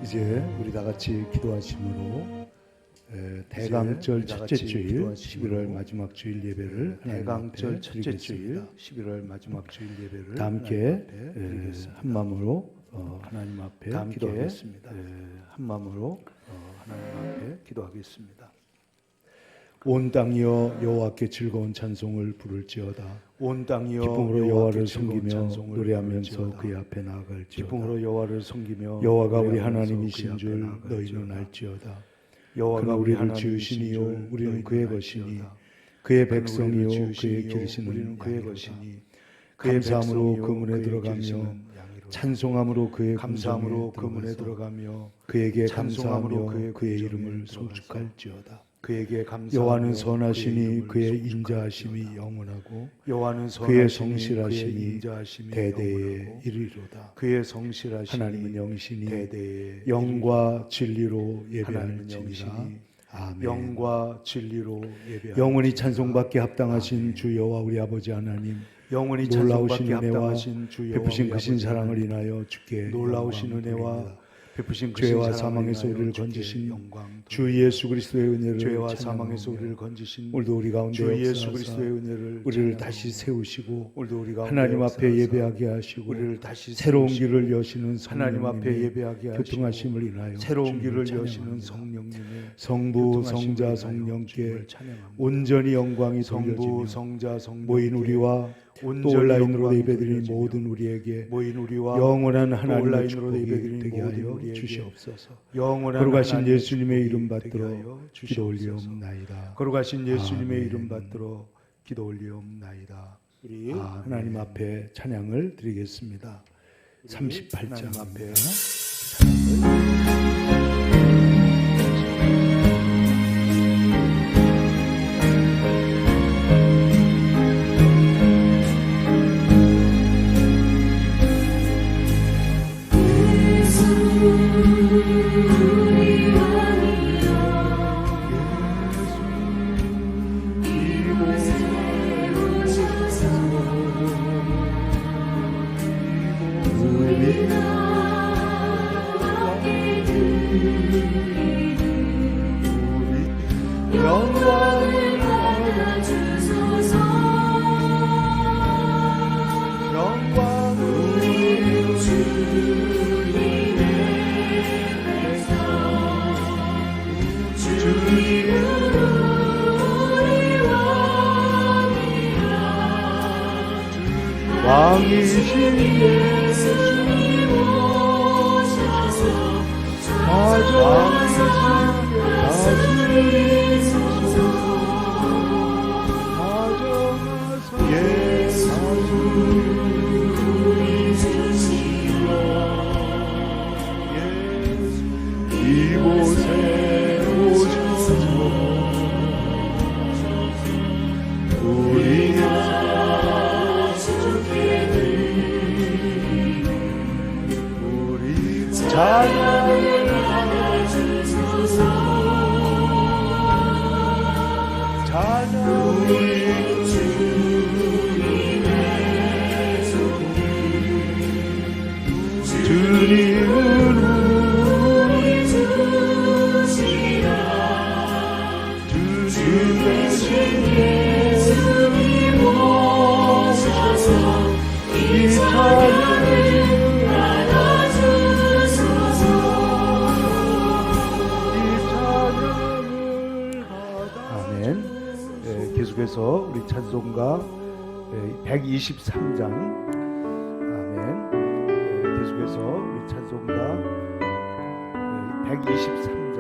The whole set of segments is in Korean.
이제 우리 다 같이 기도하심으로 대강절 첫째 주일 11월 마지막 주일 예배를 대강절 첫째 주일 11월 마지막 주일 예배를 다 함께 한 마음으로 하나님 앞에 기도하겠습니다. 한 마음으로 하나님 앞에 기도하겠습니다. 온 땅이여 여호와께 즐거운 찬송을 부를지어다. 온 땅이여 기쁨으로 여호와를 섬기며 노래하면서 그의 앞에 나아갈지어다. 기쁨으로 여호와를 섬기며 여호와가 우리 하나님이신 줄 너희는 알지어다. 여호와가 우리를 지으시니요 우리는 그의 것이니 그의 백성이요 그의 기르시는 그의 것이니 감사함으로 그 문에 들어가며 찬송함으로 그의 감사함으로 그 문에 들어가며 그에게 감사하며 그의 이름을 송축할지어다. 여호와는 선하시니 그의 인자하심이 영원하고 그의 성실하심이 대대에 이르리로다. 그의 성실하심이 하나님은 영이시니 대대에 영과 진리로 예배하는지니라. 아멘. 영과 진리로 예배하는 영원히 찬송받기 합당하신 주 여호와 우리 아버지 하나님, 영원히 놀라우신 은혜와 베푸신 크신 사랑을 인하여 주께 놀라우신 은혜와 베푸신 죄와 사망에서 우리를 건지신 주 예수 그리스도의 은혜를 죄와 사망에서 우리를 건지신 오늘도 우리 가운데 주 예수 그리스도의 은혜를 우리를 다시 세우시고 오늘도 우리 가운데 하나님 앞에 예배하게 하시고 우리를 다시 새로운 길을 여시는 하나님 앞에 예배하게 하시고 교통하심을 인하여 새로운 길을 여시는 성령님의 성부 성자 성령께 온전히 영광이 돌려지며 모인 우리와 또 온라인으로 예배드리는 모든 우리에게 영원한 하나님의 축복이 되게 하여 주시옵소서. 거룩하신 예수님의 이름 받들어 기도 올리옵나이다. 거룩하신 예수님의 이름 받들어 기도 올리옵나이다. 우리 하나님 앞에 찬양을 드리겠습니다. 38장 앞에 왕이신 예수님 오셔서 다스리소서. 예수 주시오. 이곳에 오셔서 우리가 찬양을 하여주소서. 찬양을 주님의 주님은 우리 주시라. 주 대신 예수님 오셔서 이 찬양을 계속해서 우리 찬송가 123장 아멘. 계속해서 우리 찬송가 123장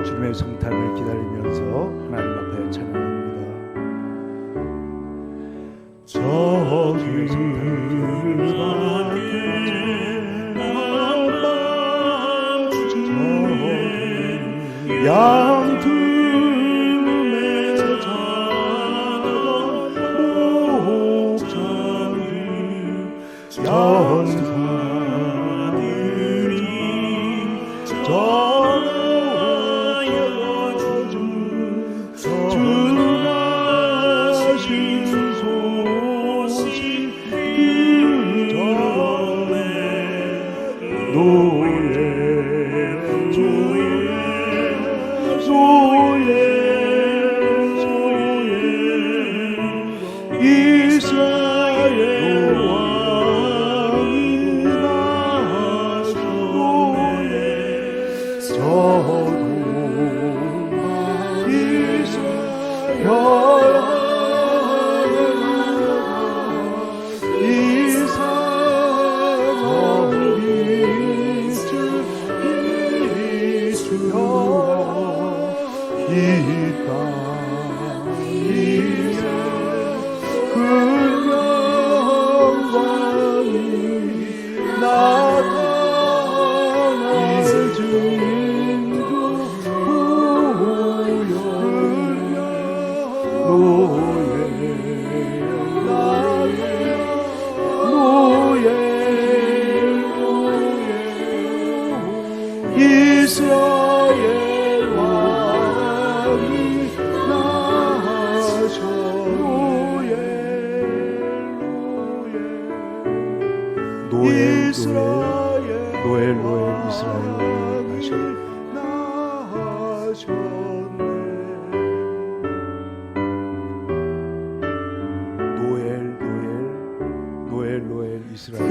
주님의 성탄을 기다리면서 하나님 앞에 찬양합니다. 저기 양틈에 자던 목자들 전사들이 전하여준 전하신 소식 들어 그 영광이 나타날 주인도 보여 이스라엘 왕이 나셔 노엘 이스라엘 왕이 나셨네. 노엘 이스라엘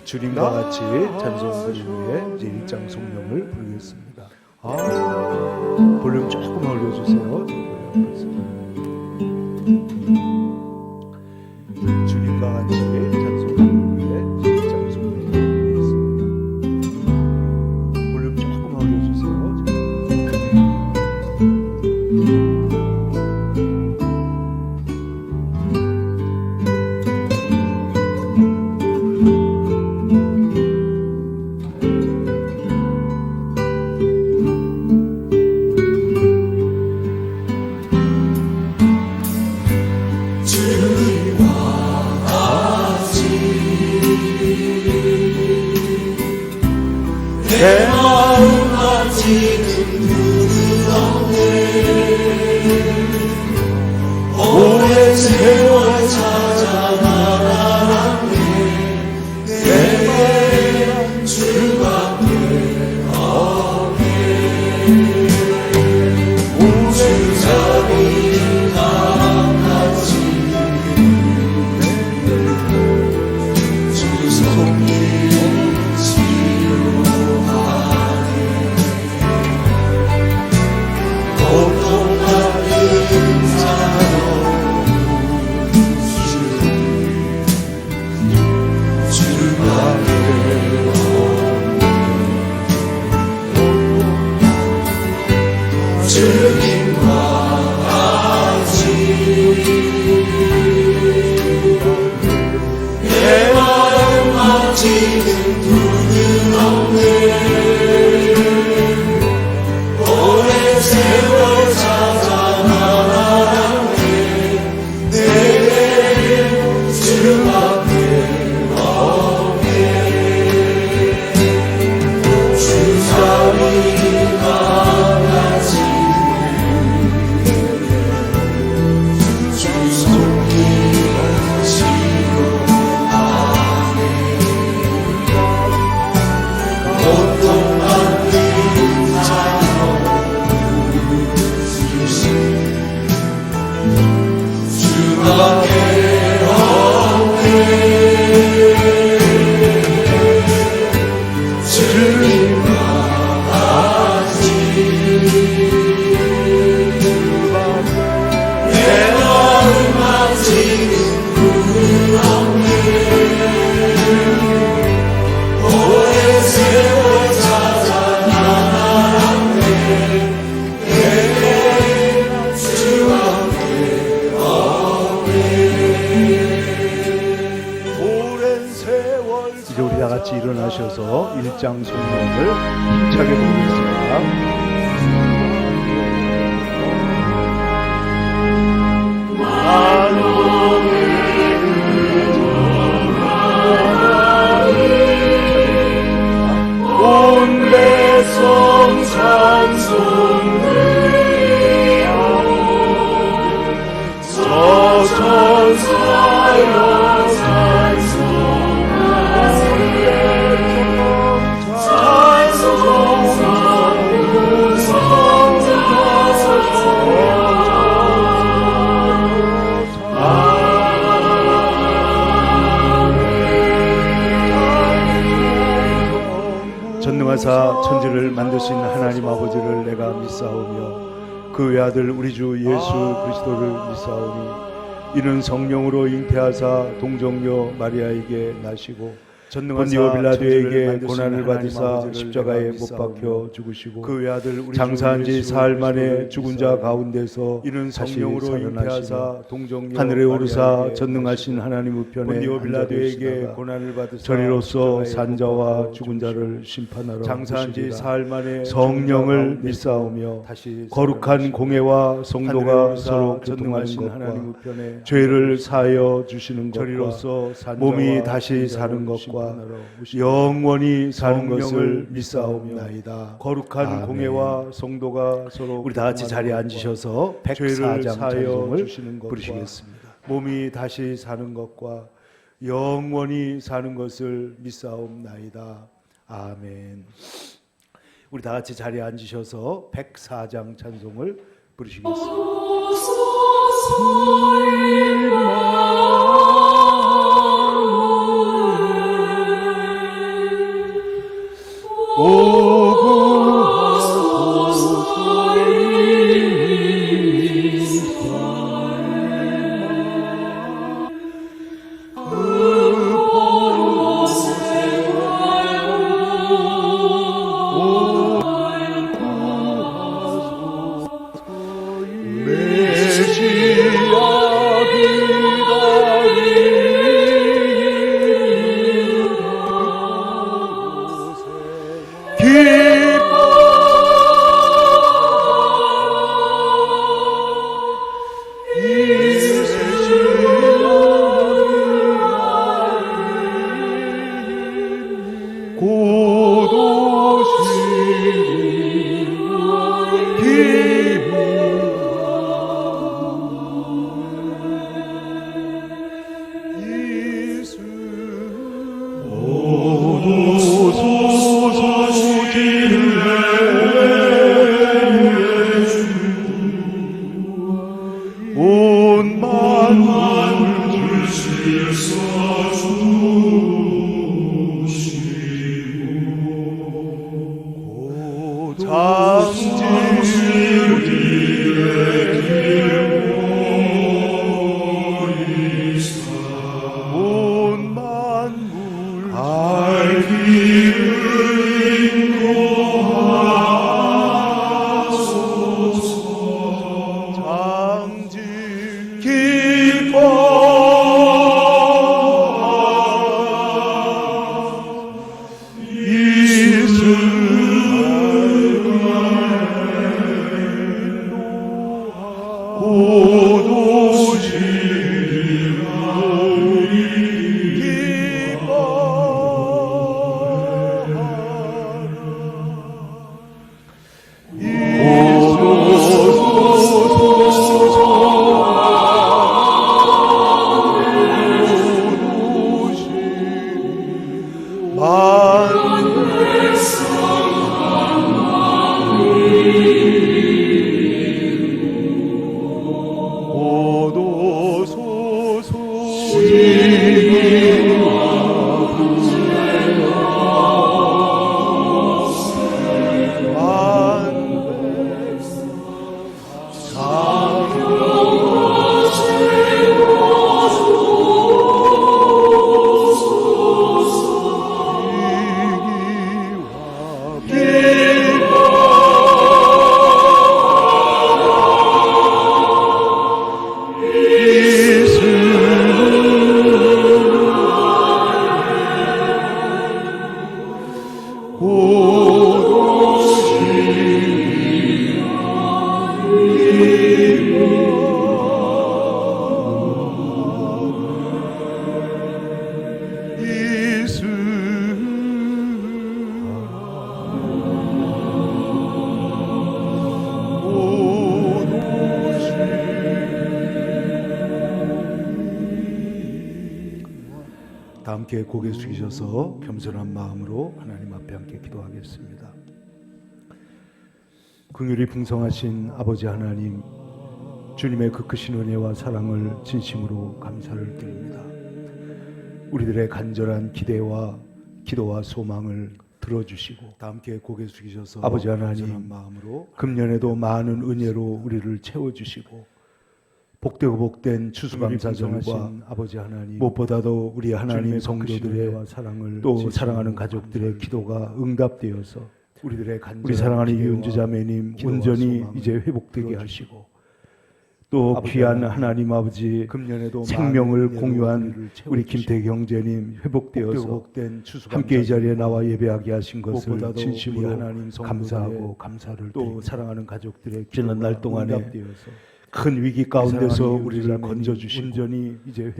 주님과 같이 찬송 부르기 위해 이제 1장 성령을 부르겠습니다. 볼륨 조금 올려주세요. 주님과 같이 찬송 부르기 위해 1장 성령을 부르겠습니다. 볼륨 조금 올려주세요. 내 마음만 지금 부드럽네. 오랜 세월 찾아 나아갔네. 내 맘 주밖에 없네. 주자비 나같이 주 손이 주님과 같이 내 마음만 지금 부드럽네. 오랜 세월 찾아 나아갔네. 내게 주밖에 없네. 주자비가 주 손이 얹히고 가네. 이제 우리 다 같이 일어나셔서 일장 성령을 힘차게 부르겠습니다. 온 백성 찬송하며 저 천사여 전능하사 천지를 만드신 하나님 아버지를 내가 믿사오며 그 외아들 우리 주 예수 그리스도를 믿사오니 이는 성령으로 잉태하사 동정녀 마리아에게 나시고 본디오 빌라도에게 고난을 받으사 십자가에 못 박혀 죽으시고 그 외아들 우리 장사한 지 사흘 만에 죽은 자 가운데서 이는 성령으로 잉태하사 동정녀 하늘에 오르사 전능하신 하나님 우편에 본디오 빌라도에게 고난을 받으사 저리로서 산자와 죽은 자를 심판하러 장사한 지 사흘 만에 성령을 믿사오며 거룩한 공회와 성도가 서로 교통하는 것과 죄를 사하여 주시는 것과 몸이 다시 사는 것과 영원히 사는 것을 믿사옵나이다. 거룩한 공회와 성도가 서로 우리 다 같이 자리에 앉으셔서 104장 찬송을 부르시겠습니다. 몸이 다시 사는 것과 영원히 사는 것을 믿사옵나이다. 아멘. 우리 다 같이 자리에 앉으셔서 104장 찬송을 부르시겠습니다. 다 함께 고개 숙이셔서 겸손한 마음으로 하나님 앞에 함께 기도하겠습니다. 긍휼이 풍성하신 아버지 하나님, 주님의 그 크신 은혜와 사랑을 진심으로 감사를 드립니다. 우리들의 간절한 기대와 기도와 소망을 들어주시고 다 함께 고개 숙이셔서 아버지 하나님 마음으로 금년에도 많은 은혜로 우리를 채워주시고 복되고 복된 추수감사절과 아버지 하나님, 무엇보다도 우리 하나님 성도들의 사랑을 또 사랑하는 가족들의 기도가 응답되어서 우리 사랑하는 이은주 자매님 온전히 이제 회복되게 하시고 또 귀한 하나님 아버지 생명을 공유한 우리 김태기 형제님 회복되어서 함께 이 자리에 나와 예배하게 하신 것을 진심으로 감사하고 감사를 또 사랑하는 가족들의 지난 날 동안에 큰 위기 가운데서 우리를 건져주시고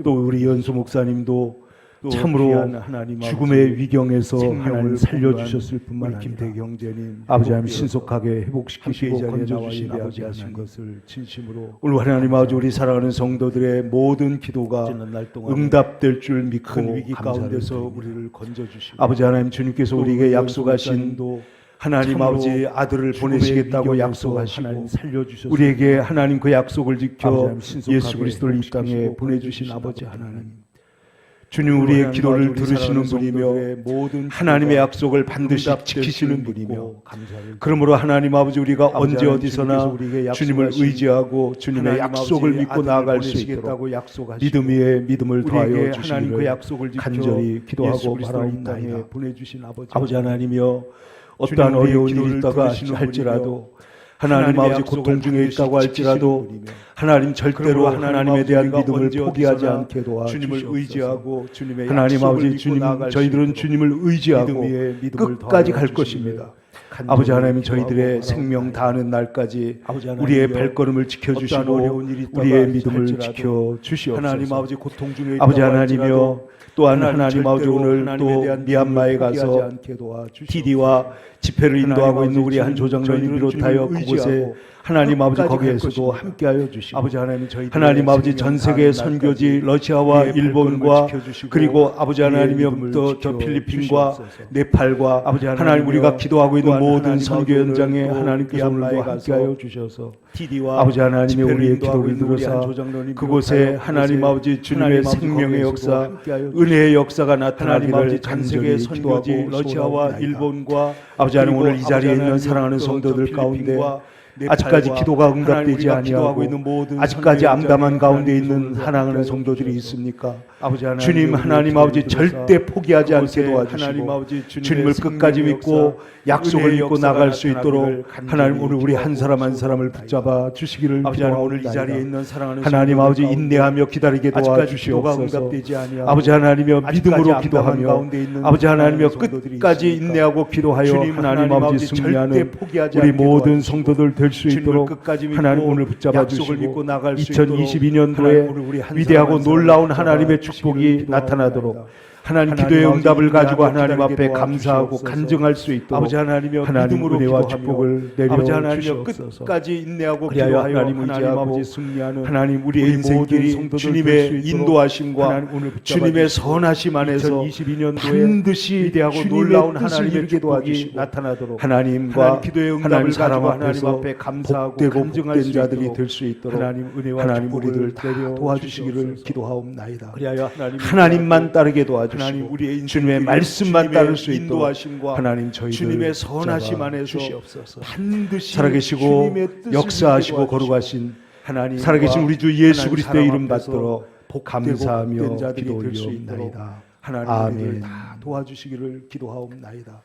또 우리 연수 목사님도 참으로 죽음의 위경에서 하나님 살려주셨을 뿐만 아니라 김태기 형제님 아버지 하나님 신속하게 회복시키시고 건져주신 아버지 하신 것을 진심으로 오늘 하나님 아버지 우리 사랑하는 성도들의 모든 기도가 응답될 줄 믿고 큰 위기 가운데서 우리를 건져주시고 아버지 하나님 주님께서 우리에게 약속하신 하나님 아버지 아들을 보내시겠다고 약속하시고 우리에게 하나님 그 약속을 지켜 예수 그리스도를 이 땅에 보내주신 아버지 하나님, 주님 우리의 기도를 들으시는 분이며 하나님의 약속을 반드시 지키시는 분이며 그러므로 하나님 아버지 우리가 언제 어디서나 주님을 의지하고 주님의 약속을 믿고 나아갈 수 있도록 믿음 위에 믿음을 더하여 주시기를 간절히 기도하고 바라옵나이다. 아버지 하나님이여 어떠한 어려운 일이 있다가 할지라도 하나님 아버지 고통 중에 있다고 할지라도 하나님 절대로 하나님에 대한 믿음을 포기하지 않게 도와주시옵소서. 주님을 의지하고 하나님 아버지 주님 저희들은 주님을 의지하고 끝까지 갈 것입니다. 아버지 하나님 저희들의 생명 다하는 날까지 우리의 발걸음을 지켜주시고 우리의 믿음을 지켜주시옵소서. 하나님 아버지 고통 중에 아버지 하나님이여 또한 하나님 아버지 오늘 또 미얀마에 가서 TD와 집회를 인도하고 있는 우리 한 조장로님 비롯하여 그곳에 하나님 아버지 거기에서도 함께하여 주시고 아버지 하나님 아버지 전 세계 선교지 러시아와 일본과 그리고 아버지 하나님이여 또 저 필리핀과 네팔과 아버지 하나님 우리가 기도하고 있는 모든 선교 현장에 하나님께서 오늘도 함께하여 주셔서 아버지 하나님의 우리의 기도를 들으사 그곳에 하나님 아버지 주님의 생명의 역사 은혜의 역사가 나타나기를 간절히 기도하고 러시아와 일본과 아버지 하나님 오늘 이 자리에 있는 사랑하는 성도들 가운데 아직까지 기도가 응답되지 아니하고 아직까지 암담한 가운데 있는 사랑하는 성도들이 있습니까? 주님 하나님 아버지 절대 포기하지 않게 도와주시고 주님을 끝까지 믿고 약속을 믿고 나갈 수 있도록 하나님 오늘 우리 한 사람 한 사람을 붙잡아 주시기를 오늘 이 자리에 있는 사랑하는 하나님 아버지 인내하며 기다리게 도와주시옵소서. 아버지 하나님이여 믿음으로 기도하며 아버지 하나님이여 끝까지 인내하고 기도하여 하나님 아버지 승리하는 우리 모든 성도들 될 수 있도록 하나님 오늘 붙잡아 주시고 2022년도에 위대하고 놀라운 하나님의 축복이 나타나도록 하나님 기도의 응답을 가지고 하나님 앞에 감사하고 간증할 수 있도록 아버지 하나님여 하나님 믿음으로 은혜와 기도하며 축복을 내려 아버지 하나님여 주시옵소서. 끝까지 인내하고 그리하여 기도하여 하나님 하나님 의지하고 아버지 승리하는 하나님 우리의 우리 인생길이 모든 성도들 주님의 될수 있도록 인도하심과 하나님 오늘 붙잡아 주님의 주시고 선하심 안에서 2022년도에 반드시 위대하고 주님의 놀라운 뜻을 하나님의 이루게 축복이 도와주시고 나타나도록 하나님과 하나님 기도의 응답을 하나님 사람 가지고 하나님 앞에서 앞에 감사하고 복되고 간증할 복된 수 자들이 있도록 될 수 있도록 하나님 은혜와 하나님 축복을 우리들 다 내려 도와주시기를 주시옵소서. 기도하옵나이다. 그리하여 하나님만 따르게 도와주시고 하나님 우리의 인생길이 주님의 말씀만 주님의 따를 수 있도록 인도하심과 하나님 저희들 주님의 선하심 붙잡아 안에서 주시옵소서. 반드시 살아계시고 주님의 뜻을 역사하시고 이루게 도와주시고 거룩하신 하나님과 살아계신 우리 주 예수 하나님 그리스도의 사람 이름 앞에서 받들어 복되고 감사하며 복된 자들이 기도 될수 올리옵나이다. 하나님 아멘. 우리를 다 도와주시기를 기도하옵나이다.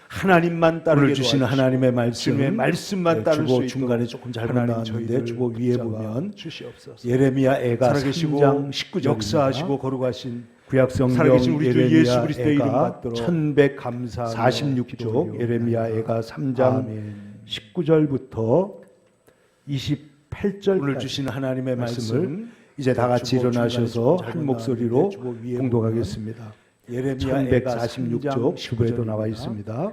하나님만 따르게 주시는 도와주시고 하나님의 말씀 주님의 말씀만 따를 수 주보 있도록 중간에 조금 잘못 하나님 나왔는데 저희들 주보 위에 붙잡아 보면 주시옵소서. 예레미야 애가 살아계시고 3장 19절 역사하시고 거룩하신 구약 성경 살아계신 우리 주 예레미야 예수 그리스도의 이름 애가 받들어 1146쪽 예레미야 애가 3장 아멘. 19절부터 28절까지 오늘 주신 하나님의 말씀을 이제 다 같이 주보 일어나셔서 중간에 한 목소리로 주보 위에 봉독하겠습니다. 예레미야 애가 1146쪽 19에도 나와 있습니다.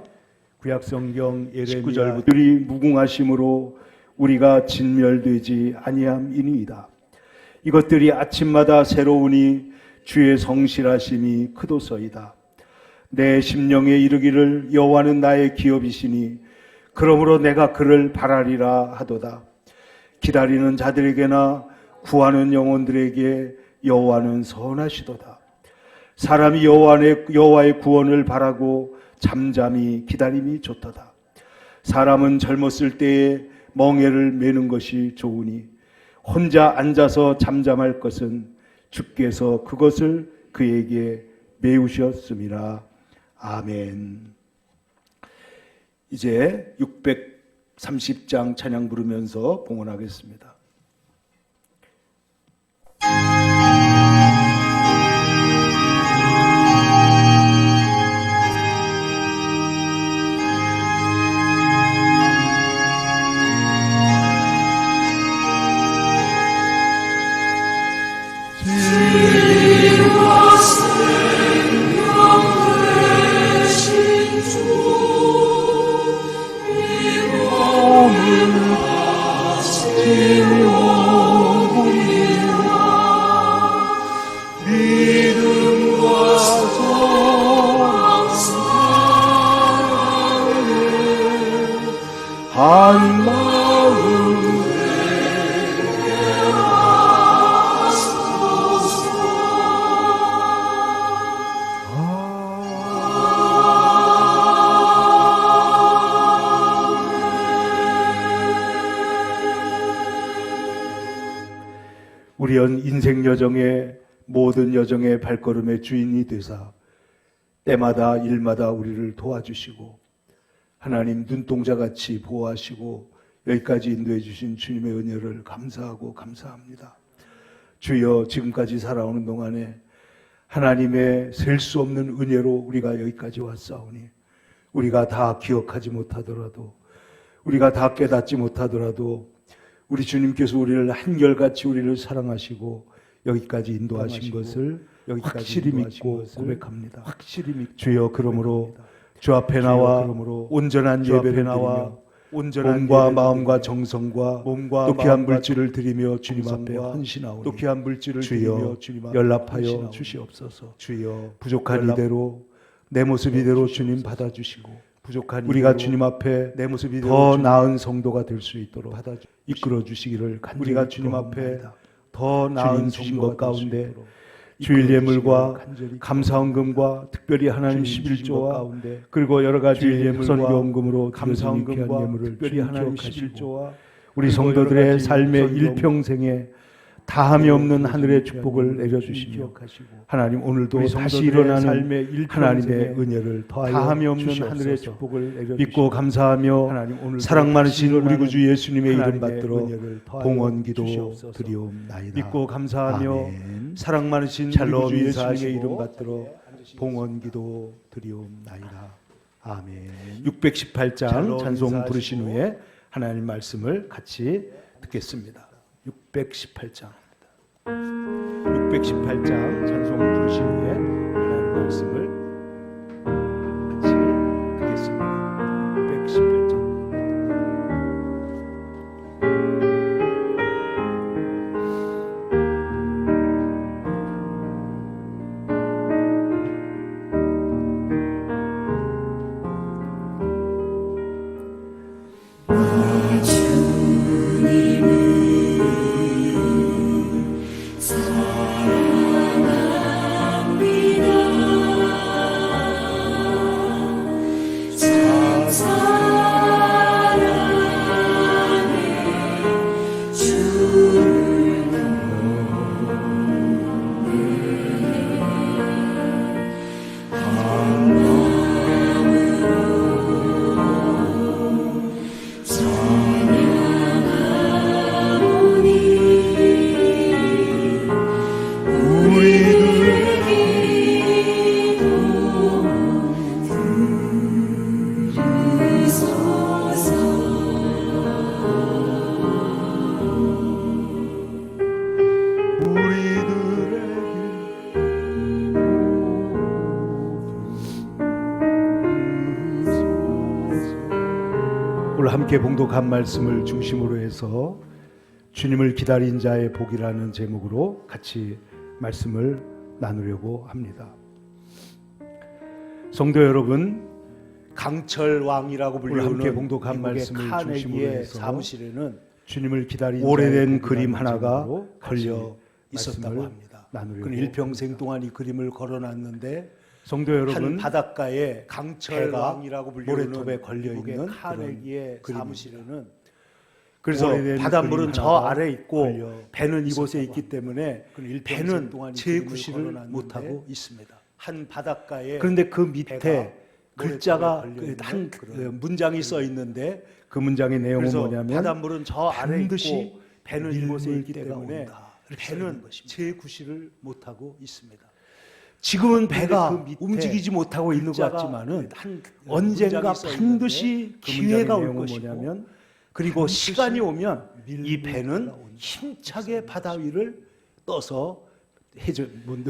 구약 성경 예레미야 19절부터 우리 무궁하심으로 우리가 진멸되지 아니함이니이다. 이것들이 아침마다 새로우니 주의 성실하심이 크도소이다. 내 심령에 이르기를 여호와는 나의 기업이시니 그러므로 내가 그를 바라리라 하도다. 기다리는 자들에게나 구하는 영혼들에게 여호와는 선하시도다. 사람이 여호와의 구원을 바라고 잠잠히 기다림이 좋도다. 사람은 젊었을 때에 멍에를 매는 것이 좋으니 혼자 앉아서 잠잠할 것은 주께서 그것을 그에게 메우셨음이라. 아멘. 이제 630장 찬양 부르면서 봉헌하겠습니다. 한 마음 우리 인생 여정의 모든 여정의 발걸음의 주인이 되사 때마다 일마다 우리를 도와주시고 하나님 눈동자같이 보호하시고 여기까지 인도해 주신 주님의 은혜를 감사하고 감사합니다. 주여 지금까지 살아오는 동안에 하나님의 셀 수 없는 은혜로 우리가 여기까지 왔사오니 우리가 다 기억하지 못하더라도 우리가 다 깨닫지 못하더라도 우리 주님께서 우리를 한결같이 우리를 사랑하시고 여기까지 인도하신 것을 확실히 믿고 고백합니다. 확실히 믿고 주여 그러므로 주 앞에 나와 온전한 예배를 나와 몸과 마음과 정성과 높이 한 물질을 드리며 주님 앞에 헌신하오니 높이 한 물질을 주여 연락하여 주시옵소서. 주여 부족한 이대로 내 모습 이대로 주님 받아주시고 부족한 우리가 주님 앞에 내 모습 이대로 더 나은 성도가 될 수 있도록 이끌어 주시기를 간절히 우리가 주님 앞에 더 나은 주신 것 가운데 주일 예물과 감사헌금과 특별히 하나님 11조와 그리고 여러 가지 선교헌금으로 감사헌금과 특별히 하나님 11조와 우리 성도들의 삶의 일평생에 다함이 없는 하늘의 축복을 내려주시며 하나님 오늘도 다시 일어나는 하나님의 은혜를 다함이 없는 하늘의 축복을 내려주시며 믿고 감사하며 사랑 많으신 우리 구주 예수님의 이름 받들어 봉헌기도 드리옵나이다. 믿고 감사하며 사랑 많으신 우리 구주 예수님의 이름 받들어 봉헌기도 드리옵나이다. 아멘. 618장 찬송 부르신 후에 하나님 말씀을 같이 듣겠습니다. 618장입니다. 618장 찬송 부르신 후에 하나님 말씀을 같이 듣겠습니다. 118장. 오늘 함께 봉독한 말씀을 중심으로 해서 주님을 기다린 자의 복이라는 제목으로 같이 말씀을 나누려고 합니다. 성도 여러분, 강철 왕이라고 불리는 함께 봉독한 말씀을 중심으로 카네기의 해서 사무실에는 주님을 기다린 오래된 자의 그림 복이라는 하나가 제목으로 걸려 같이 있었다고 말씀을 합니다. 나누려고 그는 일평생 동안 이 그림을 걸어놨는데 성도 한 여러분, 바닷가에 강철 배가 왕이라고 불리는 모래톱에 걸려 있는 카네기의 그런 사무실에는 그래서 그래서 바닷물은 저 아래 있고 걸려 배는 이곳에 있었다고 있기 때문에 배는 재구시를 못하고 있습니다. 한 바닷가에 그런데 그 배가 밑에 글자가 모래톱에 한 그런 문장이 써 있는데 그 문장의 내용은 그래서 뭐냐면 바닷물은 저 아래 반드시 있고 배는 이곳에 있기 때가 때문에 온다. 이렇게 써 있는 배는 것입니다. 재구시를 못하고 있습니다. 지금은 배가 그 밑에 움직이지 못하고 있는 것 글자가 같지만은 한 언젠가 문장이 써 반드시 있는데 그 기회가 올 문장의 것이고 내용은 뭐냐면 그리고 반드시 시간이 오면 이 밀릴 배는 때가 온다. 힘차게 바다 위를 떠서 해저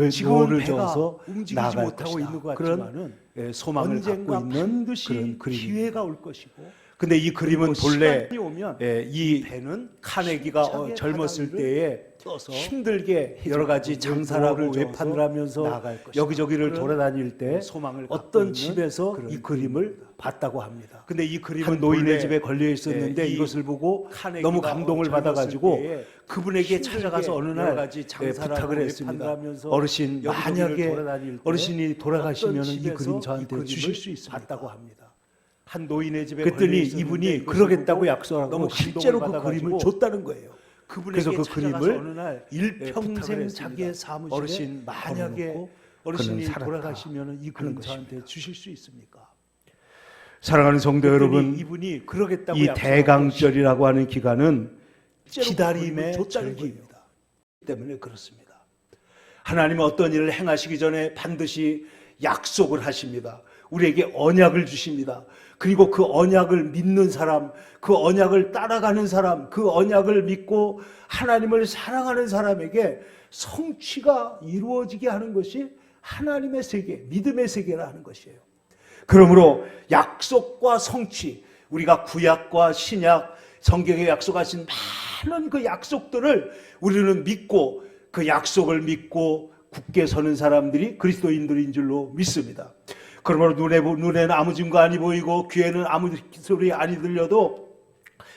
지금은 노를 배가 저어서 움직이지 나아갈 못하고 것이다. 있는 것 그런 같지만은 소망을 언젠가 갖고 있는 반드시 그런 그림입니다. 기회가 올 것이고 근데 이 그림은 그리고 본래 시간이 오면 이 배는 카네기가 힘차게 젊었을 바다 때에 떠서 힘들게 여러 가지 장사를 하고 노를 외판을 저어서 하면서 나아갈 것이다. 여기저기를 그런 돌아다닐 때 소망을 갖고 어떤 있는 집에서 그런 이 그림을 봤다고 합니다. 근데 이 그림은 한 노인의 본래 집에 걸려 있었는데 이 이것을 보고 카네기가 너무 감동을 받아가지고 때에 그분에게 힘들게 찾아가서 어느 여러 날 가지 장사를 부탁을 하고 했습니다. 외판을 하면서 어르신, 여기저기를 만약에 돌아다닐 때 어르신이 돌아가시면 어떤 이 집에서 그림 이 저한테 그림을 주실 수 있습니까? 봤다고 합니다. 한 노인의 집에 그랬더니 걸려 있었는데 이분이 이것을 그러겠다고 보고 약속하고 너무 실제로 그 감동을 그림을 받아가지고 줬다는 거예요. 그분에게 그래서 그 찾아가서 그림을 어느 날 일평생 부탁을 자기의 했습니다. 사무실에 어르신 만약에 걸어놓고 어르신이 그는 살았다 돌아가시면 이 그림 하는 저한테 것입니다. 주실 수 있습니까? 사랑하는 성도 여러분, 이분이 그러겠다고 이 약속하고 대강절이라고 하는 기간은 실제로 기다림의 그림을 줬다는 절기입니다. 때문에 그렇습니다. 하나님은 어떤 일을 행하시기 전에 반드시 약속을 하십니다. 우리에게 언약을 주십니다. 그리고 그 언약을 믿는 사람, 그 언약을 따라가는 사람, 그 언약을 믿고 하나님을 사랑하는 사람에게 성취가 이루어지게 하는 것이 하나님의 세계, 믿음의 세계라 하는 것이에요. 그러므로 약속과 성취, 우리가 구약과 신약, 성경에 약속하신 많은 그 약속들을 우리는 믿고 그 약속을 믿고 굳게 서는 사람들이 그리스도인들인 줄로 믿습니다. 그러므로 눈에는 아무 증거 아니 보이고 귀에는 아무 소리 아니 들려도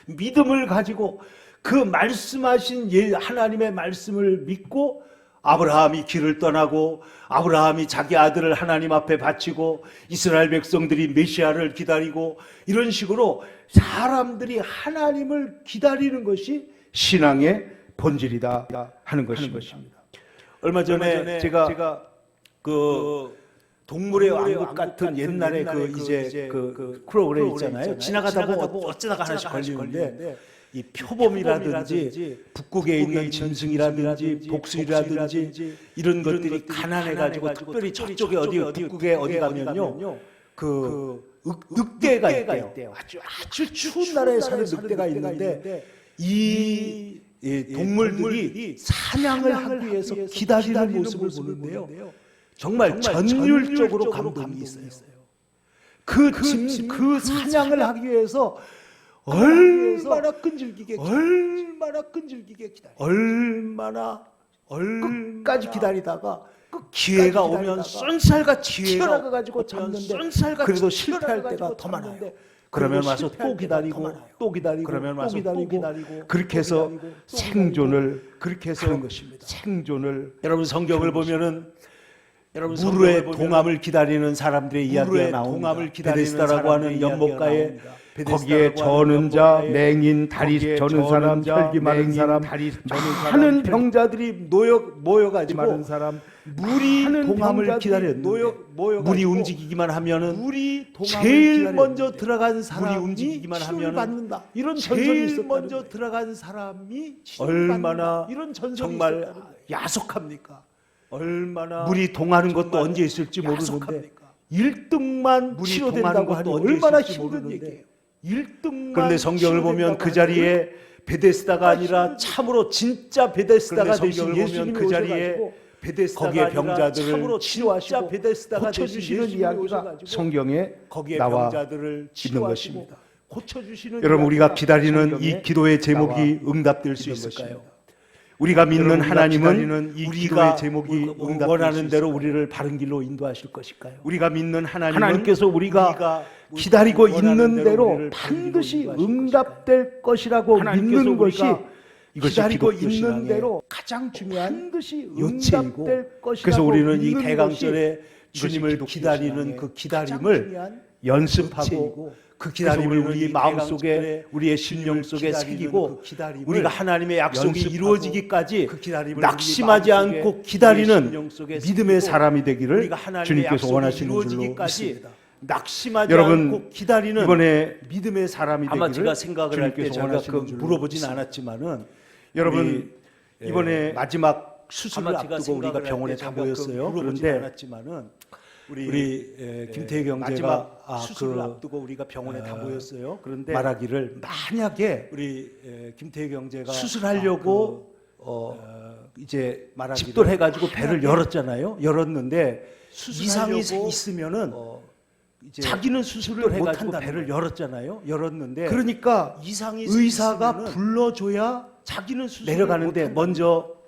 믿음을 가지고 그 말씀하신 하나님의 말씀을 믿고 아브라함이 길을 떠나고 아브라함이 자기 아들을 하나님 앞에 바치고 이스라엘 백성들이 메시아를 기다리고 이런 식으로 사람들이 하나님을 기다리는 것이 신앙의 본질이다 하는 것입니다. 얼마 전에 제가 그 동물의 왕국 같은 옛날에 그 프로그램 있잖아요. 지나가다 보면 어쩌다가 하나씩 걸리는데 이 표범이라든지 북극에 있는 짐승이라든지 복수라든지 이런 것들이 가난해가지고 특별히 저쪽에 어디 북극에 어디 가면요 그 늑대가 있대요. 아주 추운 나라에 사는 늑대가 있는데 이 동물들이 사냥을 하기 위해서 기다리는 모습을 보는데요. 정말 전율적으로 감동이 있어요. 그 사냥을 하기 위해서 얼마나 끈질기게 기다려. 얼마나 끝까지 기다리다가 기회가 오면 쏜살같이 튀어나가 가지고 잡는데 그래도 실패할 때가 더 많아요. 그러면 와서 또 기다리고 또 기다리고 그러면 와서 또 기다리고 그렇게 해서 생존을 그렇게 해서 하는 것입니다. 생존을 여러분 성경을 보면은 무르의 동암을 기다리는 사람들의 이야기가 나옵니다. 베데스다라고 하는 연못가에 거기에 저는 자, 맹인, 다리 저는 사람, 혈기 많은 사람, 많은 병자들이 모여가지고 많은 사람, 물이 동암을 기다렸는데 물이 움직이기만 하면은 제일 먼저 들어간 사람이 움직이기만 하면은 받는다. 이런 제일 먼저 들어간 사람이 얼마나 정말 야속합니까? 얼마나 물이 동하는 것도 언제 있을지 모르는데 1등만 치료된다고 하니 얼마나 힘든 얘기예요. 1등만 그런데 성경을 보면 그 자리에 베데스다가 아니라 참으로 진짜 베데스다가 되신 예수님이 그 자리에 거기에 병자들을 치료하시고 고쳐주시는 이야기가 성경에 나와 있는 것입니다. 여러분 우리가 기다리는 이 기도의 제목이 응답될 수 있을까요? 우리가 믿는 하나님은 우리가 제목이 원하는 대로 우리를 바른 길로 인도하실 것일까요? 우리가 믿는 하나님께서 우리가 기다리고 있는 대로 반드시 응답될 것이라고 믿는 것이 기다리고 있는 대로 가장 중요한 요체이고 그래서 우리는 이 대강절에 주님을 기다리는 그 기다림을 연습하고 그 기다림을 우리 마음속에 우리의 심령 속에 새기고 우리가 하나님의 약속이 이루어지기까지 낙심하지 않고 기다리는 믿음의 사람이 되기를 주님께서 원하시는 줄로 믿습니다. 낙심하지 않고 기다리는 이번에 믿음의 사람이 되기를 제가 생각을 할 때 제가 물어보진 않았지만은 여러분 이번에 마지막 수술을 앞두고 우리가 병원에 다 모였어요. 그런데 우리 김태희 경제가 수술을 앞두고 우리가 병원에 다 모였어요. 그런데 말하기를 만약에 우리 김태희 경제가 수술하려고 이제 집돌해가지고 배를 열었잖아요. 열었는데 이상이 있으면은 자기는 수술을 못한다는 배를 열었잖아요. 열었는데 그러니까 의사가 불러줘야 자기는 수술을 내려가는데 먼저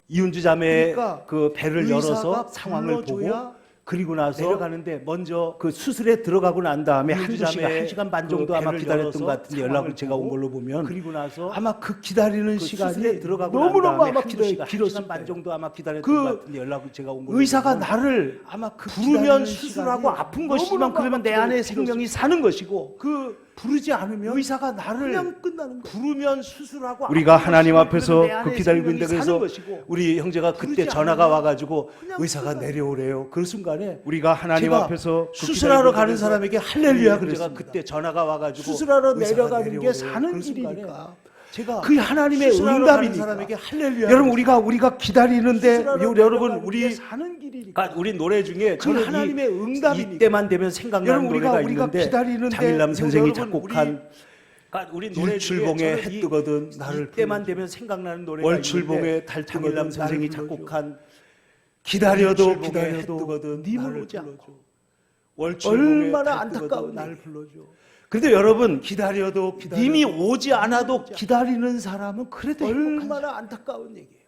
이은주 자매의 그 배를 열어서 상황을 보고 그리고 나서 내려가는데 먼저 그 수술에 들어가고 난 다음에 한두 시간, 1시간 반 정도 아마 기다렸던 것 같은데 연락을 제가 온 걸로 보면 그리고 나서 아마 그 기다리는 시간이 들어가고 너무너무 아마 길었을 반 정도 아마 기다렸던 것 같은데 연락을 제가 온 걸로 의사가 나를 아마 부르면 수술하고 아픈 것이지만 그러면 내 안에 생명이 사는 것이고 그 부르지 않으면 의사가 나를 그냥 끝나는 거예요. 부르면 수술하고 우리가 하나님 앞에서 그 기다리고 있는데 그래서 우리 형제가 그때 전화가 와가지고 의사가 내려오래요. 그 순간에 우리가 하나님 앞에서 수술하러 가는 사람에게 할렐루야 그랬습니다. 그때 전화가 와가지고 수술하러 내려가는 게 사는 길이니까 제가 그 하나님의 응답이니까 여러분 우리가 기다리는데 여러분 우리 사는 길이니까 우리 노래 중에 저는 하나님의 응답이니까 이때만 되면 생각나는 노래가 있는데 장일남 선생이 작곡한 우리 노래 일출봉에 해 뜨거든 나를 때만 되면 생각나는 노래가 월출봉에 달 장일남 선생이 작곡한 기다려도 해 뜨거든 님을 오지 않고 얼마나 안타까운 나를 불러줘. 그런데 여러분 기다려도 님이 오지 않아도 기다리는 사람은 그래도 얼마나 안타까운 얘기예요.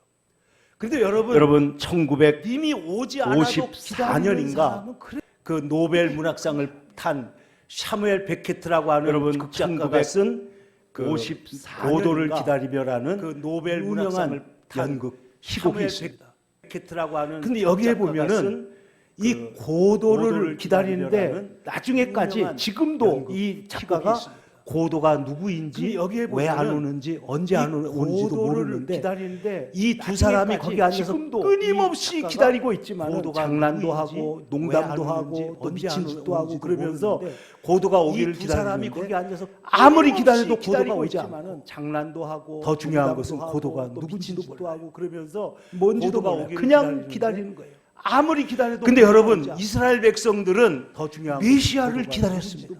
그런데 여러분 1954년인가 그 노벨 문학상을 탄 샤무엘 베케트라고 하는 여러분 극작가가 쓴 그 54도를 기다리며라는 그 노벨 문학상을 탄 희곡이 있습니다. 베케트라고 하는 근데 여기에 보면은 이 고도를 기다리는데 나중에까지 지금도 이 작가가 고도가 누구인지 왜 안 오는지 언제 안 오는지도 모르는데 이 두 사람이 거기 앉아서 끊임없이 기다리고 있지만 장난도 하고 농담도 하고 또 미친 짓도 하고 그러면서 고도가 오기를 기다리는데 거기 앉아서 아무리 기다려도 고도가 오지 않고 장난도 하고 더 중요한 것은 고도가 누군지도 하고 그러면서 뭔지도 몰라요. 그냥 기다리는 거예요. 아무리 기다려도 근데 여러분 이스라엘 백성들은 더 중요한 메시아를 기다렸습니다.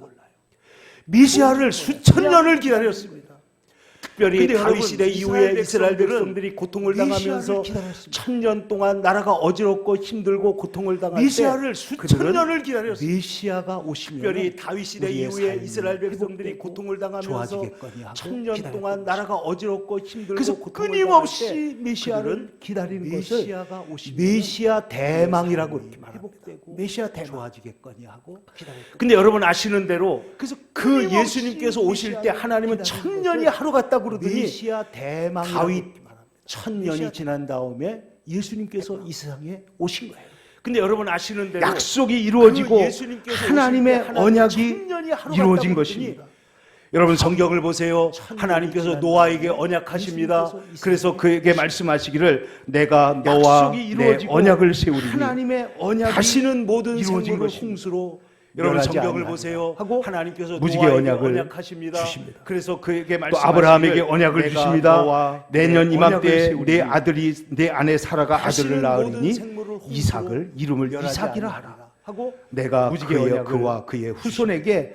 메시아를 수천 년을 기다렸습니다. 특별히 근데 다윗 여러분, 시대 이후에 이스라엘 백성들이 고통을 당하면서 천년 동안 나라가 어지럽고 힘들고 고통을 당할 때 메시아를 수천 년을 기다렸어요. 메시아가 오시면 특별히 다윗 시대 이후에 이스라엘 백성들이 고통을 당하면서 천년 동안 나라가 어지럽고 힘들고 그래서 고통을 끊임없이 당할 때 메시아를 기다리는 것을 메시아가 오시면 메시아 대망이라고 이렇게 말합니다. 메시아 대망. 좋아지겠거니 하고 기다렸거든요. 근데 여러분 아시는 대로 그래서 그 끊임없이 예수님께서 오실 때 하나님은 천년이 하루 같다 그러더니 메시아 대망 다윗 천년이 지난 다음에 예수님께서 이 세상에 오신 거예요. 근데 여러분 아시는 대로 약속이 이루어지고 그 예수님께서 하나님의 오실 때 하나님은 언약이 천년이 하루 이루어진 같다 그러더니 것입니다. 여러분 성경을 보세요. 하나님께서 노아에게 언약하십니다. 그래서 그에게 말씀하시기를 내가 너와 약속이 내 이루어지고 언약을 세우리니 하나님의 언약이 다시는 모든 이루어진 생물을 것입니다. 홍수로 여러분 멸하지 성경을 아니하리라 보세요. 하고 하나님께서 무지개 노아에게 언약을 언약하십니다. 주십니다. 그래서 그에게 또 말씀하시기를 아브라함에게 언약을 내가 주십니다. 너와 내년 내 이맘때 언약을 세우리니 내 아들이 내 아내 사라가 아들을 다시는 낳으리니 모든 생물을 홍수로 이삭을 이름을 멸하지 이삭이라 아니하리라. 하라 하고 내가 무지개 그의 언약을 그와 그의 후손에게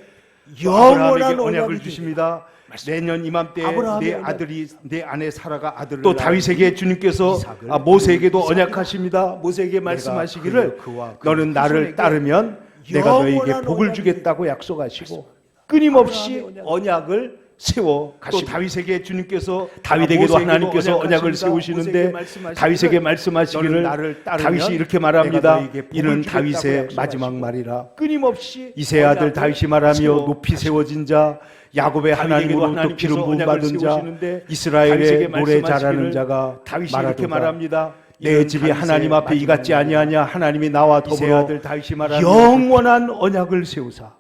영원한 영원한 언약을 언약을 주십니다. 내년 이맘때 아브라함의 내 언약. 아들이 내 아내 사라가 아들을 또 낳으리니 다윗에게 주님께서 이삭을 모세에게도 이삭이라 언약하십니다. 모세에게 말씀하시기를 그와 그의 너는 나를 후손에게 따르면 내가 너에게 영원한 복을 언약이 주겠다고 약속하시고 끊임없이 아브라함의 언약을 세워 또 가시고 다윗에게 주님께서 다윗에게도 모세에게도 하나님께서 언약을 언약하십니다. 세우시는데 모세에게 다윗에게 말씀하시기를 너는 나를 따르면 다윗이 이렇게 내가 말합니다. 너에게 복을 이는 주겠다고 다윗의 약속하시고 마지막 말이라. 끊임없이 이세 아들 언약을 다윗이 말하며 세워 높이 세워진 자 야곱의 다윗에게도 하나님으로부터 기름 부음 언약을 받은 자 세우시는데 이스라엘의 다윗에게 노래 잘하는 말씀하시기를 자가 다윗이 이렇게 말하도다. 말합니다. 내 이는 집이 다윗의 하나님 앞에 마지막 이같지 아니하냐. 하나님이 나와 이세 더불어 아들 다윗이 말하며 영원한 언약을 세우사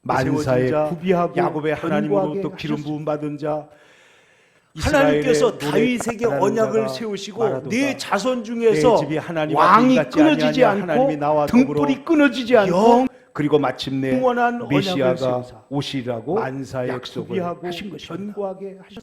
만사에 세워진 자, 구비하고 야곱의 하나님으로부터 견고하게 기름 하셨습니다. 부음 받은 자 하나님께서 이스라엘의 다윗에게 노래 언약을 잘하는 세우시고 마라도다. 네 자손 중에서 내 집이 하나님 왕이 앞에 끊어지지 이같지 아니하냐. 하나님이 나와 않고 더불어 등불이 끊어지지 않고 그리고 마침내 영원한 언약을 메시아가 세우사 오시라고 만사의 약속을 구비하고 하신 것입니다. 견고하게 하셨습니다.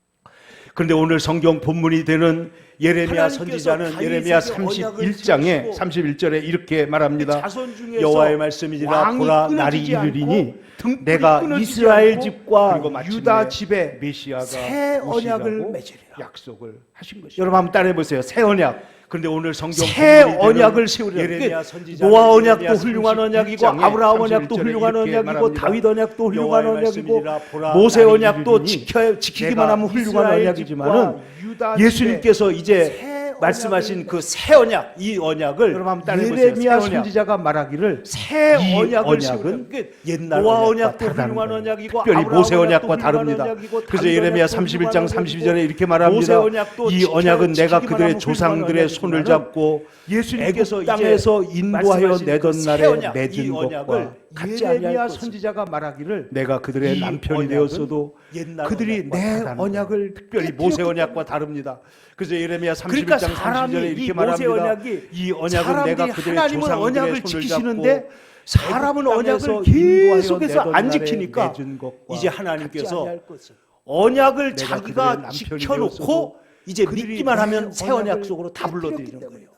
그런데 오늘 성경 본문이 되는 예레미야 하나님께서 선지자는 다윗에게 예레미야 언약을 31장에 세우시고 31절에 이렇게 말합니다. 자손 중에서 여호와의 말씀이니라 왕이 보라 날이 끊어지지 이르리니 않고 등불이 내가 끊어지지 이스라엘 않고 집과 그리고 마침내 유다 집에 메시아가 새 언약을 오시라고 맺으리라. 약속을 하신 것입니다. 여러분 한번 따라해 보세요. 새 언약. 그런데 오늘 성경 새 본문이 되는 언약을 세우리라. 예레미야 선지자 노아 언약도 훌륭한 언약이고 아브라함 언약도 31절에 훌륭한 이렇게 언약이고 말합니다. 다윗 언약도 훌륭한 여호와의 언약이고 말씀이니라 보라 모세 날이 언약도 이르리니 지키기만 하면 훌륭한 이스라엘 언약이지만은 집과 유다 집에 예수님께서 이제 새 말씀하신 언약을 그 새 언약, 이 언약을 여러분 한번 따라해 보세요. 예레미야 새 언약. 선지자가 말하기를 새 이 언약을 언약은 세우는 옛날 노아 언약과 언약도 다르다는 훌륭한 거예요. 언약이고 특별히 아브라함 모세 언약도 언약과 훌륭한 다릅니다. 언약이고 그래서 다윗 예레미야 언약도 31장 훌륭한 32절에 이렇게 모세 말합니다. 언약도 이 언약은 내가 지키기만 그들의 하면 조상들의 훌륭한 손을 언약이지만은 잡고 예수님께서 애굽 땅에서 인도하여 말씀하신 내던 그 새 날에 언약, 맺은 이 언약을 것과 같지 예레미야 아니할 선지자가 말하기를 내가 그들의 이 남편이 언약은 되었어도 옛날 그들이 언약과 내 다르다는 언약을 특별히 모세 언약과 다릅니다. 그래서 예레미야 31장 그러니까 30절에 사람이 이렇게 이 모세 말합니다. 언약이 이 언약은 내가 그들의 하나님은 조상들의 언약을 손을 지키시는데 잡고 사람은 애굽 언약을 땅에서 계속해서 인도하여 안 내던 지키니까 날에 맺은 것과 이제 같지 하나님께서 아니할 것을. 언약을 내가 자기가 그들의 남편이 지켜놓고 되었어도 이제 그들이 믿기만 내 하면 새 언약을 언약 속으로 다 불러들이는 깨뜨렸기 거예요.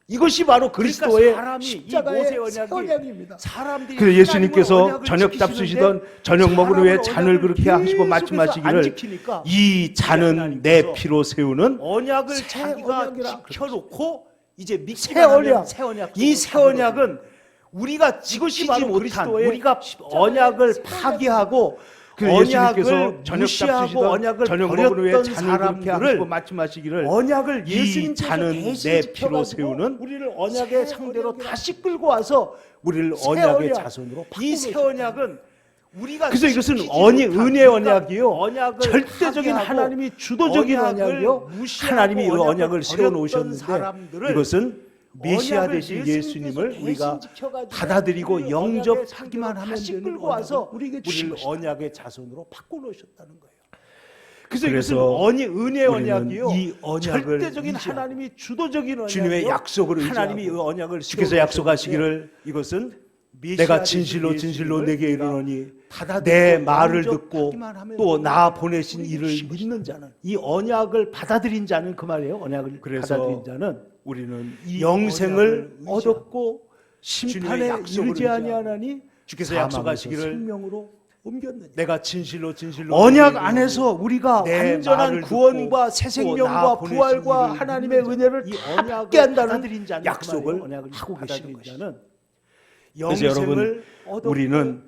이것이 바로 그리스도의 그러니까 사람이 이 십자가의 모세 새 언약입니다. 사람들이 그래서 예수님께서 하나님은 저녁 언약을 잡수시던 저녁 먹은 후에 사람은 잔을 언약을 그렇게 하시고 계속해서 말씀하시기를 안 지키니까 이 잔은 하나님께서 내 피로 세우는 언약을 새 자기가 언약이라 지켜놓고 이제 새 믿기만 하면 언약. 새 언약 이 속으로 새 다 불러들이는 언약은 우리가 지키지 바로 못한 그리스도의 우리가 십자가의 언약을 새 파기하고 그래서 예수님께서 언약을 저녁 무시하고 잡수시던 언약을 저녁 먹은 후에 버렸던 잔을 그렇게 하시고 사람들을 말씀하시기를 언약을 이 예수님께서 잔은 대신 내 지켜가지고 피로 세우는 우리를 언약의 새 상대로 언약이라. 다시 끌고 와서 우리를 새 언약의 언약. 자손으로 이 새 언약은 우리가 그래서 이것은 은혜 언약이요. 언약을 절대적인 파기하고 하나님이 주도적인 언약을 언약이요. 무시하고 하나님이 이 언약을 언약을 버렸던 세워놓으셨는데 사람들을 이것은 메시아 언약을 되신 예수님께서 예수님을 우리가 대신 지켜가지고 받아들이고 우리를 영접하기만 언약의 하면 상대로 되는 끌고 와서 우리에게 우리를 주신 언약의 자손으로 바꿔놓으셨다는 거예요. 그래서 그래서 이것은 은혜 우리는 언약이요. 이 언약을 절대적인 유지하고 하나님이 주도적인 언약이요. 주님의 약속을 의지하고 하나님이 이 언약을 주께서 세워놓으셨는데 약속하시기를 이것은 내가 진실로 진실로 내게 이르노니 받아들이고 내 말을 듣고 영접하기만 하면 또 되는 나 보내신 우리에게 이를 주신 믿는 자는 이 언약을 받아들인 자는 그 말이에요. 언약을 그래서 받아들인 자는 우리는 이 영생을 언약을 얻었고 심판에 약속을 이르지 의지하고 아니하나니 주께서 사망에서 약속하시기를 생명으로 옮겼느냐? 내가 진실로 언약 안에서 우리가 내 완전한 말을 구원과 듣고 새 나 생명과 보내신 부활과 이를 하나님의 믿는 은혜를 이 함께 언약을 한다는 받아들인 자는 약속을 그 말이에요. 하고 계시는 받아들인 것이죠. 자는 그래서 여러분, 영생을 얻었고 우리는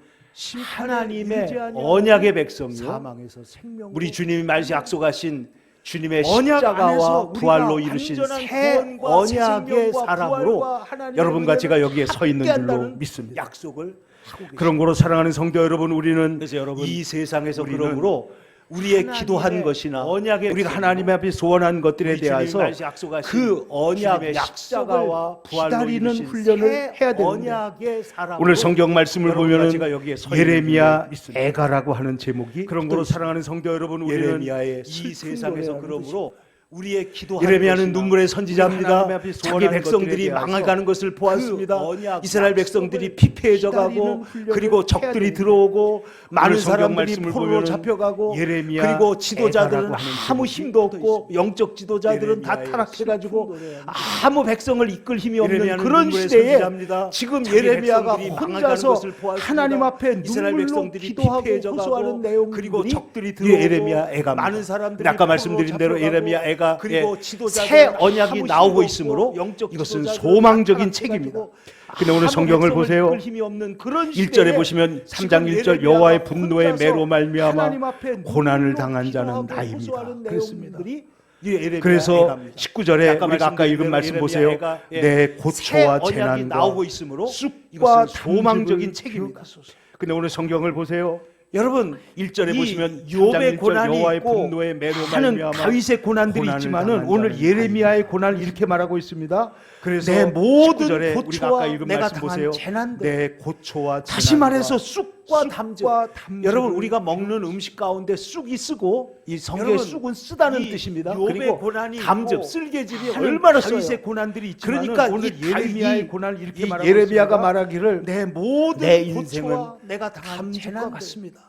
하나님의 이르지 아니하는 언약의 백성이요, 사망에서 생명 우리 주님이 말씀 약속하신 주님의 언약 십자가와 안에서 부활로 우리가 이루신 완전한 새 구원과 새 언약의 생명과 사람으로 부활과 하나님의 여러분과 제가 은혜를 여기에 서 있는 함께 줄로 한다는 믿습니다. 약속을 하고 계십니다. 그런 거로 사랑하는 성도 여러분, 우리는 그래서 여러분, 이 세상에서 우리는 그러므로 우리의 하나님의 기도한 것이나 언약의 우리가 백성이요, 하나님 앞에 소원한 것들에 우리 주님이 대해서 말씀 약속하신 그 언약 주님의 십자가와 부활로 기다리는 이루신 훈련을 새 해야 되는데 언약의 사람으로 오늘 성경 말씀을 여러분과 보면은 제가 여기에 서 있는 예레미야 줄로 믿습니다. 애가라고 하는 제목이 그런 거로 사랑하는 성도 여러분, 우리는 예레미야의 이 슬픈 세상에서 노래라는 그러므로 우리의 기도한 예레미야는 것이나 눈물의 하나님 선지자입니다. 앞에 자기 소원한 백성들이 것들에 대해서 망해가는 것을 보았습니다. 그 언약 이스라엘 백성들이 약속을 피폐해져가고 기다리는 훈련을 그리고 해야 적들이 됩니다. 들어오고 많은 오늘 성경 사람들이 말씀을 포로로 보면은 잡혀가고 예레미야 그리고 지도자들은 애가라고 하는 아무 제목이 힘도 없고 붙어 영적 지도자들은 다 예레미야의 타락해가지고 슬픈 노래야. 아무 백성을 이끌 힘이 없는 예레미야는 그런 눈물의 시대에 선지자입니다. 지금 자기 예레미야가 백성들이 망해가는 혼자서 것을 보았습니다. 하나님 앞에 이스라엘 눈물로 백성들이 기도하고 피폐해져가고 호소하는 내용들이 그리고 적들이 이 들어오고 예레미야 애가입니다. 많은 사람들이 아까 말씀드린 대로 포로로 예레미야 잡혀가고 애가 그리고 새 지도자들은 언약이 아무 나오고 힘도 있으므로 없고 영적 이것은 지도자들은 소망적인 다 책입니다. 타락해가지고 근데 오늘 아무 성경을 백성을 보세요. 이끌 힘이 없는 그런 1절에 시대에 보시면 지금 3장 1절 예레미야가 여호와의 분노의 혼자서 매로 말미암아 하나님 앞에 고난을 눈물로 당한 자는 기도하고 나입니다. 호소하는 그랬습니다. 내용들이 이 예레미야 그래서 애가입니다. 19절에 아까 우리가 아까 읽은 말씀드린 말씀 대로 보세요. 예레미야 애가, 내 새 고초와 언약이 재난과 나오고 있으므로 쑥과 이것은 소망적인 담즙을 책입니다. 기억하소서. 근데 오늘 성경을 보세요. 여러분 1절에 이 보시면 욥의 고난이 여호와의 있고 분노의 매로 하는 말미암아 다윗의 고난들이 고난을 있지만은 당한 오늘 자는 예레미야의 고난을 이렇게 말하고 있습니다. 그래서 내 모든 19절에 우리가 고초와 아까 읽은 내가 말씀 당한 보세요. 재난들, 내 고초와 다시 재난과 말해서 쑥과 담즙. 담즙을 여러분 우리가 먹는 음식 가운데 쑥이 쓰고 이 성경에 여러분, 쑥은 쓰다는 이 뜻입니다. 욥의 그리고 고난이 담즙, 있고 쓸개즙이 하는 얼마나 다윗의 써요. 고난들이 있지만 그러니까 오늘 이 예레미야의 이- 고난을 이렇게 이 말하고 예레미야가 있습니다. 말하기를 내 모든 내 인생은 고초와 내가 당한 담즙과 재난들 같습니다.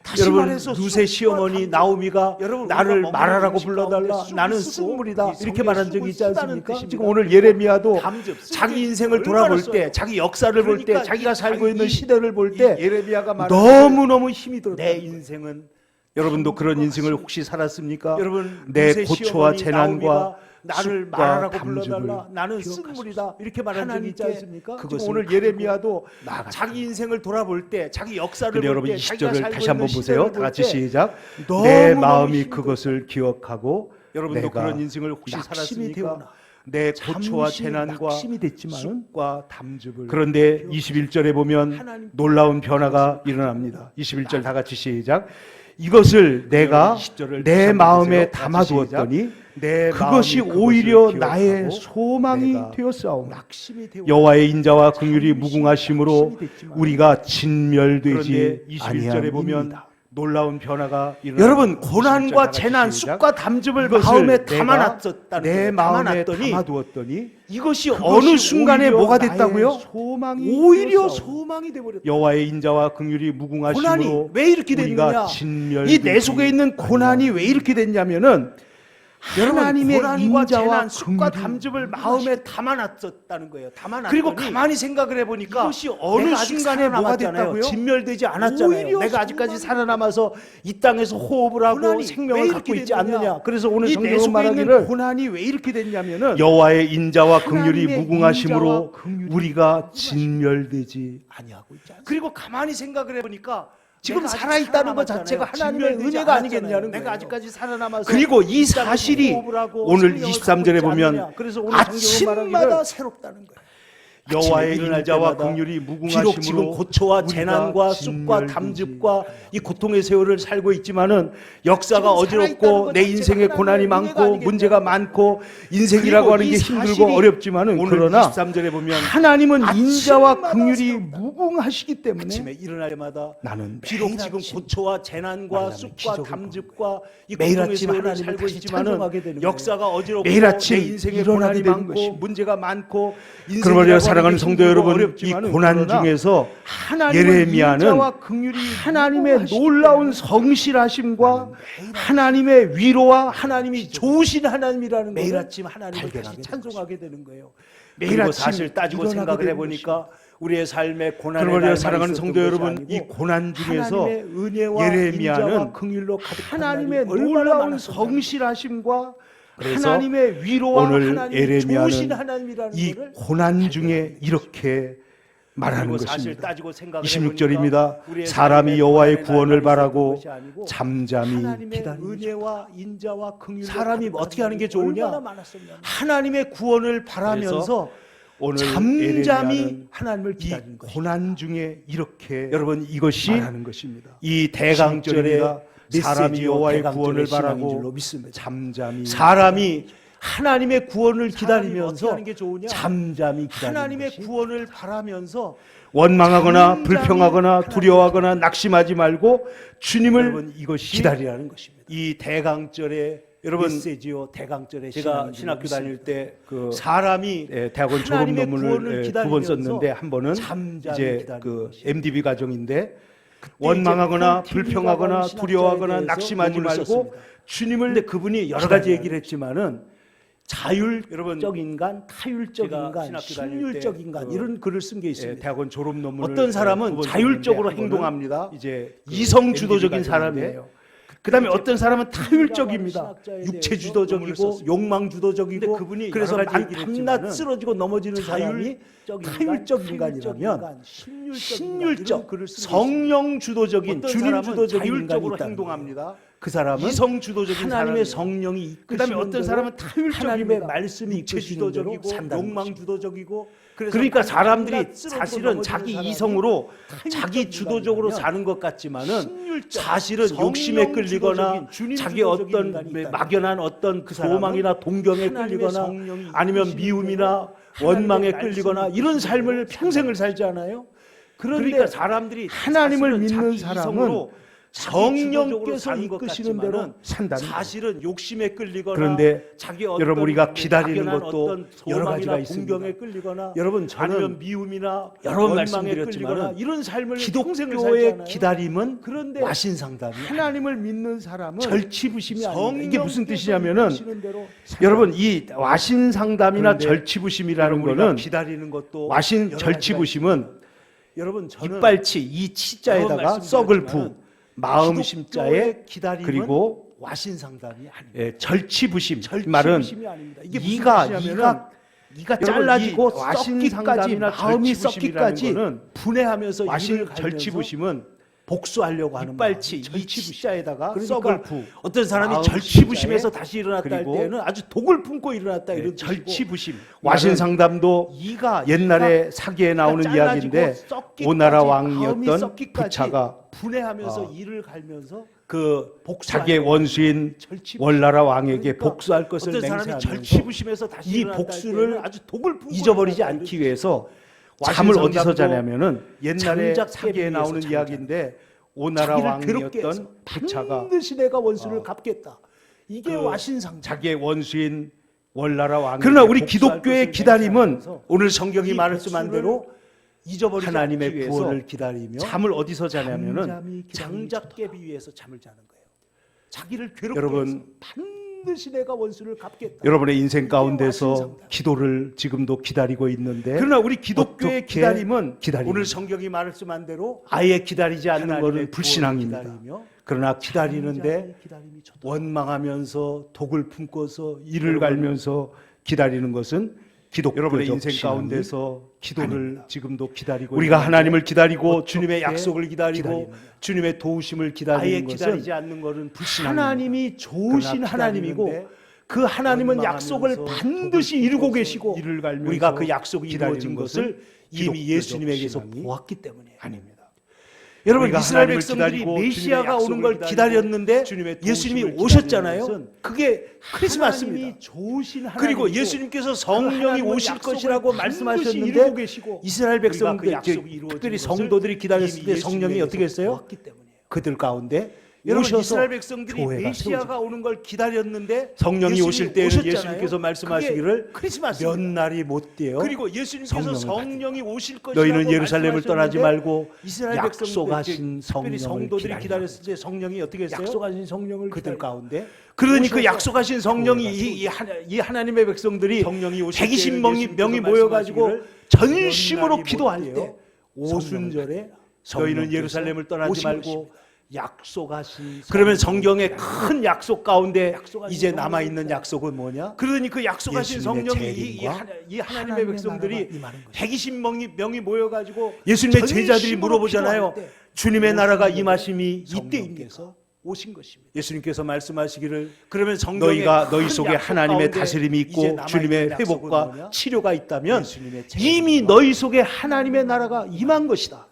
다시 여러분 말해서 누세 시어머니 나오미가 여러분, 나를 우리가 먹는 말하라고 음식 불러달라 가운데 나는 쑥이 쓰고 쑥물이다 이 이렇게 성경에 말한 적이 쑥을 있지 쓰다는 않습니까? 뜻입니다. 지금 오늘 예레미야도 담즙, 자기 인생을 얼마나 돌아볼 써요. 때 자기 역사를 볼 때 그러니까 자기가 이 살고 있는 이- 시대를 볼 이 때 예레미야가 말하기를 너무너무 힘이 들었다. 내 인생은 여러분도 그런 담즙과 인생을 같습니다. 혹시 살았습니까? 여러분 내 누세 고초와 시어머니 재난과 나오미가 나를 쑥과 말하라고 담즙을 불러달라 나는 기억하소서. 쓴물이다 이렇게 말한 적이 있지 하나님께 않습니까? 그것을 지금 오늘 가지고 예레미야도 나아갔다. 자기 인생을 돌아볼 때 자기 역사를 근데 볼 여러분 때 자기가 20절을 살고 다시 한번 있는 보세요. 시대를 다 볼 같이 때 시작. 너무너무 내 마음이 힘들어. 그것을 기억하고 여러분도 내가 그런 인생을 혹시 낙심이 살았습니까? 되오나 내 고초와 잠시 재난과 낙심이 됐지만은 쑥과 담즙을 그런데 그런데 21절에 보면 하나님 놀라운 변화가 일어납니다. 21절 다 같이 시작. 이것을 내가 20절을 내 다시 마음에 한번 보세요. 담아두었더니 내 그것이 마음이 오히려 그것을 나의 기억하고 소망이 내가 되었사오나 낙심이 되오. 여호와의 인자와 긍휼이 무궁하심으로 낙심이 됐지만 우리가 진멸되지 그런데 21절에 보면 아니함이니이다. 놀라운 변화가 일어납니다. 여러분 21절 다 고난과 같이 재난 시작. 쑥과 담즙을 이것을 마음에 내가 담아놨었다는 내 거예요. 마음에 담아놨더니 담아두었더니 이것이 그것이 어느 순간에 오히려 뭐가 나의 됐다고요? 소망이 오히려 되었사오나. 소망이 돼버렸다. 여호와의 인자와 긍휼이 무궁하심으로 고난이 왜 이렇게 우리가 됐느냐? 진멸되지 이 내 속에 있는 고난이 왜 이렇게 됐냐면은 하나님의 고난과 인자와 재난, 쑥과 긍휼이 담즙을 마음에 담아놨었다는 거예요. 담아놨더니 그리고 가만히 생각을 해보니까 이것이 어느 내가 아직 순간에 뭐가 살아남았잖아요. 됐다고요? 진멸되지 않았잖아요. 오히려 내가 아직까지 소망이 살아남아서 이 땅에서 호흡을 하고 고난이 왜 생명을 이렇게 갖고 있지 됐느냐? 않느냐. 그래서 오늘 이 내 성경은 속에 있는 말하기를 고난이 왜 이렇게 됐냐면은 여호와의 인자와 긍휼이 하나님의 무궁하심으로 인자와 긍휼이 우리가 진멸되지 아니하고 있지 않습니까? 그리고 가만히 생각을 해보니까 지금 내가 아직 살아있다는 것 살아남았잖아요. 자체가 하나님의 진멸되지 은혜가 않았잖아요. 아니겠냐는 내가 거예요. 아직까지 살아남아서 그리고 이 이 땅에서 사실이 호흡을 하고 오늘 생명을 23절에 갖고 있지 보면 않느냐. 그래서 오늘 성경은 아침마다 말하기를 새롭다는 거예요. 여호와의 아침에 일어날 인자와 때마다 긍휼이 비록 무궁하심으로 지금 고초와 우리가 재난과 쑥과 진멸되지 담즙과 이 고통의 세월을 살고 있지만은 역사가 지금 살아있다는 어지럽고 것 내 자체가 인생에 하나님의 고난이 은혜가 많고 아니겠냐는 문제가 많고 인생이라고 그리고 하는 이 게 사실이 힘들고 어렵지만은 오늘 그러나 23절에 보면 하나님은 인자와 아침마다 긍휼이 새롭다. 무궁하시기 때문에 아침에 일어날 때마다 나는 비록 매일 지금 아침 고초와 재난과 말하자면 쑥과 기적을 담즙과 이 매일 고통의 아침 세월을 하나님을 살고 다시 있지만은 찬송하게 되는 거예요. 역사가 어지럽고 매일 아침 내 인생에 일어나게 고난이 되는 많고 것입니다. 문제가 많고 그러므로 인생이라고 사랑하는 하는 게 성도 힘들고 여러분, 이 어렵지만은 고난 그러나 중에서 하나님의 예레미야는 인자와 긍휼이 하나님의 무궁하시기 놀라운 때문에 성실하심과 하나님의 위로와 하나님이 좋으신 하나님이라는 매일 것을 아침 하나님을 다시 발견하게 되는 찬송하게 되는 거예요. 매일 그리고 아침 사실 따지고 일어나게 생각을 되는 해보니까 우리의 삶의 고난의 그러므로 날만 사랑하는 있었던 성도 것이 여러분, 아니고 이 고난 중에서 하나님의 은혜와 예레미야는 인자와 긍휼로 가득한 하나님의 날이 얼마나 놀라운 많았었나. 성실하심과 그래서 하나님의 위로와 오늘 하나님의 예레미야는 좋으신 하나님이라는 이 것을 고난 중에 중에 이렇게 말하는 그리고 사실 것입니다. 따지고 생각을 26절입니다. 우리의 사람이 삶의 여호와의 고난의 구원을 날만 바라고 있었던 것이 아니고 잠잠히 하나님의 기다리는 은혜와 인자와 긍휼로 사람이 가득한 어떻게 하는 게 날이 좋으냐? 얼마나 많았었냐면 하나님의 구원을 바라면서 오늘 잠잠히 예레미야는 하나님을 이 기다리는 것입니다. 고난 중에 이렇게 여러분 이것이 말하는 것입니다. 이 대강절의 사람이 메시지요, 여호와의 대강절의 구원을 신앙인 바라고 줄로 믿습니다. 잠잠히 사람이 하나님의 구원을 기다리면서 하는 게 좋으냐? 잠잠히 기다리는 하나님의 것이 구원을 바라면서 원망하거나 잠잠히 불평하거나 하나님의 두려워하거나 낙심하지 말고 주님을 여러분 이것이 기다리라는 것입니다. 이 대강절의 여러분, 메시지요, 대강절의 제가 신앙인 줄로 신학교 다닐 믿습니다. 때 그 사람이 대학원 졸업 하나님의 구원을 논문을 두 번 기다리면서 썼는데 한 번은 잠잠히 이제 기다리는 그 것이. MDB 과정인데 그때 원망하거나 이제 폴 불평하거나 TV가 두려워하거나 신학자에 낙심하지 대해서 말고 논문을 썼습니다. 주님을 근데 그분이 여러 가지 기다려야 얘기를 했지만은 자율적 인간, 타율적 제가 인간, 신학교 다닐 신율적 때 인간 그 이런 글을 쓴 게 예, 있습니다. 대학원 졸업 논문을 어떤 사람은 두번 자율적으로 썼는데 한 번은 행동합니다. 이제 그 이성 MDB 주도적인 과정인데 사람이에요. 그다음에 어떤 사람은 타율적입니다. 신학자에 육체 대해서 주도적이고 논문을 썼습니다. 욕망 근데 주도적이고 그분이 그래서 여러 가지 만 얘기를 밤낮 했지만은 쓰러지고 넘어지는 사람이 타율적 인간이라면 신율적 성령 주도적인 어떤 주님 사람은 주도적인 자율적으로 인간이 행동합니다. 그 사람은 이성 주도적인 하나님의 사람이에요. 성령이 그다음에 어떤 사람은 타율적입니다. 하나님의 말씀이 육체 이끄시는 대로 주도적이고 산다는 욕망 것입니다. 주도적이고 그러니까 사람들이 사실은 사실은 자기 자기 이성으로 타율적 자기 주도적으로 인간이라면 사는 것 같지만은 신율적, 사실은 성령 욕심에 끌리거나 주도적인 주님 자기 주도적인 어떤 인간이 있다면 막연한 어떤 그 사람은 소망이나 동경에 하나님의 끌리거나 성령이 아니면 이끄시는 미움이나 대로 원망에 하나님의 끌리거나 말씀이 이런 이끄시는 삶을 대로 평생을 살지 않아요? 그런데 그러니까 사람들이 하나님을 사실은 믿는 자기 사람은 이성으로 성령께서 사는 것 이끄시는 같지만은 대로 산다는 사실은 욕심에 끌리거나 그런데 자기 어떤 여러분, 우리가 기다리는 막연한 것도 어떤 여러 가지가 소망이나 있습니다. 동경에 끌리거나 여러분, 저는 아니면 미움이나 여러 번 원망에 말씀드렸지만은 끌리거나 이런 삶을 평생을 살지 기독교의 않아요? 기다림은 그런데 와신상담이 하나님을 믿는 사람은 절치부심이 아닙니다. 이게 무슨 성령께서 뜻이냐면은 이끄시는 대로 여러분 이 와신상담이나 그런데 절치부심이라는 우리가 거는 기다리는 것도 와신 여러 절치부심은 여러분 저는 이빨치 이 치자에다가 썩을 부 마음 심자에 기독교의 기다림은 그리고 와신상담이 아닙니다. 예, 절치부심 말은 절치부심이 아닙니다. 이게 이가 이가 여러분, 잘라지고 이 와신상담이나 마음이 절치부심이라는 썩기까지 거는 분해하면서 와신 이를 갈면서 절치부심은 복수하려고 하는 이빨치 마음이 이 절치부심. 치자에다가 그러니까 썩을 부 어떤 사람이 마음 절치부심에서 심자에 다시 일어났다 할 그리고 때는 아주 독을 품고 일어났다 예, 이런 뜻이고 절치부심 와신상담도 이가 옛날에 사기에 나오는 잘라지고 이야기인데 썩기까지 오나라 마음이 왕이었던 썩기까지 부차가 분해하면서 이를 갈면서 그 복수하려고 자기의 원수인 절치부심. 월나라 왕에게 그러니까 복수할 것을 어떤 사람이 맹세하면서 절치부심에서 다시 이 일어났다 할 복수를 때는 아주 독을 품고 잊어버리지 일어났다 않기 이런 위해서 뜻이고. 잠을 어디서 와신상담도 자냐면은 옛날에 장작 사기에 깨비 나오는 위에서 이야기인데 오나라 자기를 괴롭게 해서 왕이었던 부차가 반드시 내가 원수를 갚겠다. 이게 그 와신상담. 자기의 원수인 월나라 왕에게 그러나 우리 복수할 기독교의 것을 기다림은 맹세하면서 오늘 성경이 이 말씀한 대로 잊어버리지 하나님의 않기 위해서 구원을 기다리며 잠을 어디서 자냐면은 잠잠히 장작깨비 위에서 잠을 자는 거예요. 자기를 괴롭게 여러분, 해서 반드시 내가 원수를 갚겠다. 여러분의 인생 이게 가운데서 와신상담. 기도를 지금도 기다리고 있는데 그러나 우리 기독교의 어떻게 기다림은 기다립니까? 오늘 성경이 말씀한 대로 아예 기다리지 않는 하나님의 것은 불신앙입니다. 구원을 기다리며 그러나 기다리는데 잠잠히 기다림이 좋다. 원망하면서 독을 품고서 이를 갈면서 기다리는 것은 기독교적 여러분의 인생 신앙이 가운데서 기도를 아닙니다. 지금도 기다리고 우리가 있는데 하나님을 기다리고 어떻게 주님의 약속을 기다리고 기다리느냐. 주님의 도우심을 아예 기다리는 것은 기다리지 않는 것은 불신앙입니다. 하나님이 좋으신 그러나 하나님이고 기다리는데 그 하나님은 원망하면서 약속을 반드시 독을 이루고 품고서 계시고 이를 갈면서 우리가 그 약속이 기다리는 이루어진 것은 것을 이미 기독교적 예수님에게서 신앙이 보았기 때문이에요. 아닙니다. 여러분 우리가 이스라엘 하나님을 백성들이 기다리고 메시아가 주님의 오는 걸 약속을 기다렸는데 주님의 예수님이 도우심을 오셨잖아요. 기다리는 것은 그게 크리스마스입니다. 하나님이 좋으신 그리고 하나님이고 예수님께서 그 성령이 하나님은 오실 약속을 것이라고 반드시 말씀하셨는데 이루고 계시고 이스라엘 우리가 백성들 그 약속이 그 이루어진 특별히 것을 성도들이 기다렸을 이미 때 성령이 예수님에게서 어떻게 했어요? 보았기 때문이에요. 그들 가운데 여러분 오셔서 이스라엘 백성들이 교회가 메시아가 오는 걸 기다렸는데 성령이 예수님이 오실 때에는 오셨잖아요. 예수님께서 말씀하시기를 그게 크리스마스입니다. 몇 날이 못 돼요. 그리고 예수님께서 성령이 오실 것이라고 너희는 예루살렘을 떠나지 말고 이스라엘 약속하신 특별히 성령을 성도들이 기다리라. 기다렸을 때 성령이 어떻게 했어요? 약속하신 성령을 그들 기다리라. 가운데 그러니 그 오셔서 약속하신 성령이 교회가 이 하나님의 백성들이 성령이 오실 때에는 120명이 예수님께서 모여가지고 말씀하시기를 전심으로 몇 날이 기도할 못 때 돼요. 오순절에 너희는 예루살렘을 떠나지 오신 말고 것입니다. 약속하신 그러면 성령을 성경의 큰 약속 가운데 약속하신 이제 성령을 남아 있는 기다리라. 약속은 뭐냐? 그러니 그 약속하신 예수님의 성령이 재림과 하나님의 하나님의 백성들이 나라가 임하는 것이죠. 120명이 모여가지고 예수님의 제자들이 제자들이 물어보잖아요. 기도할 때 주님의 나라가 임하심이 성령께서 이때입니까? 오신 것입니다. 예수님께서 말씀하시기를 그러면 성경의 너희가 큰 너희 속에 약속 하나님의 가운데 다스림이 이제 있고 남아 주님의 있는 약속은 회복과 뭐냐? 치료가 있다면 예수님의 재림과 이미 너희 속에 하나님의 나라가 임한 것이다.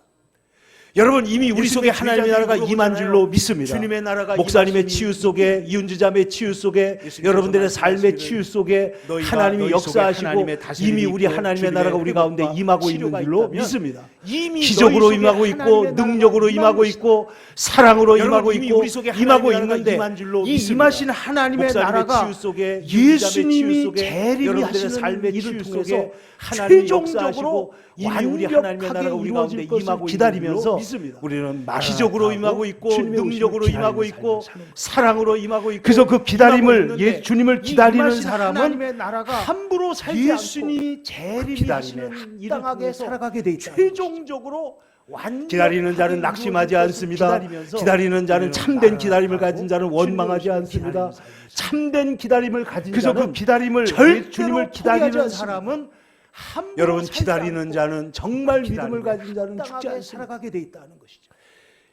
여러분 이미 우리 속에 예수님의 하나님의 나라가 제자들이 임한 줄로 물어보잖아요. 믿습니다. 주님의 나라가 목사님의 임하심이 치유 속에 이윤주자매의 치유 속에 여러분들의 삶의 치유 속에 너희가 하나님이 너희 속에 역사하시고 하나님의 다스림이 이미 우리 있고 하나님의 주님의 나라가 우리 가운데 회복과 임하고 있는 치료가 줄로 있다면 믿습니다. 이미 기적으로 너희 속에 임하고 있고 하나님의 능력으로 나라가 임하고 임한 있고 사랑으로 여러분, 임하고 이미 있고 우리 속에 임하고 하나님의 나라가 있는데 임한 줄로 이 믿습니다. 임하신 하나님의 목사님의 나라가 치유 속에 이윤주자매의 치유 예수님이 속에 재림이 여러분들의 하시는 삶의 일을 치유 통해서 속에 하나님이 최종적으로 역사하시고 이미 우리 완벽하게 하나님의 나라가 우리 가운데 이루어질 것을 임하고 기다리면서 있는 줄로 믿습니다. 우리는 마라나타하고 기적으로 임하고 있고 주님의 능력으로 오심을 임하고 기다리는 있고 삶을 사는 사랑으로 임하고 있고 그래서 그 임하고 기다림을 있는데 주님을 이 기다리는 임하신 사람은 하나님의 나라가 함부로 살지 예수님이 않고 재림이 기다림에 하시는 일을 합당하게 통해서 살아가게 돼 있다. 최종적으로 완벽하게 기다리는 자는 낙심하지 이루어질 않습니다. 것을 기다리는 자는 우리는 참된 기다림을 나아가고 가진 자는 원망하지 주님을 않습니다. 기다리는 삶을 참된 기다림을 가진 그래서 자는 그 기다림을 절대로 주님을 기다리는 기다리는 사람은 함부로 여러분 살지 기다리는 않고 자는 정말 기다림에 믿음을 가진 자는 죽지 합당하게 않습니다. 살아가게 돼 있다는 것이죠.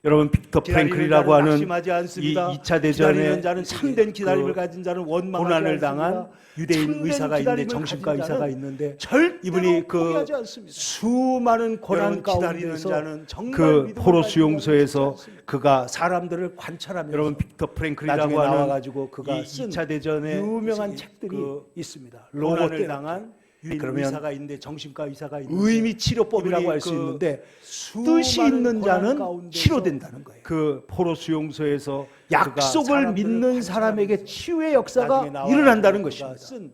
여러분 빅터 기다리는 프랭클이라고 자는 하는 낙심하지 이 않습니다. 2차 기다리는 대전에 자는 참된 기다림을 그 가진 자는 원망하지 고난을 않습니다. 당한 유대인 참된 의사가 있는데 기다림을 정신과 가진 의사가 자는 있는데 절대로 이분이 그 포기하지 않습니다. 수많은 고난 여러분 기다리는 가운데서 자는 정말 그 믿음을 포로 가진 수용소에서 자는 죽지 않습니다. 그가 사람들을 관찰하면서 여러분 빅터 나중에 프랭클이라고 하는 나와가지고 그가 이 쓴 2차 대전에 유명한 책들이 그 있습니다. 고난을 로봇 당한 유대인 그러면 의사가 있는데 정신과 의사가 있는데 의미 치료법이라고 할 수 이분이 그 있는데 수많은 뜻이 있는 고난 자는 가운데서 치료된다는 거예요. 그 포로 수용소에서 약속을 믿는 사람에게 치유의 역사가 일어난다는 것입니다. 여러분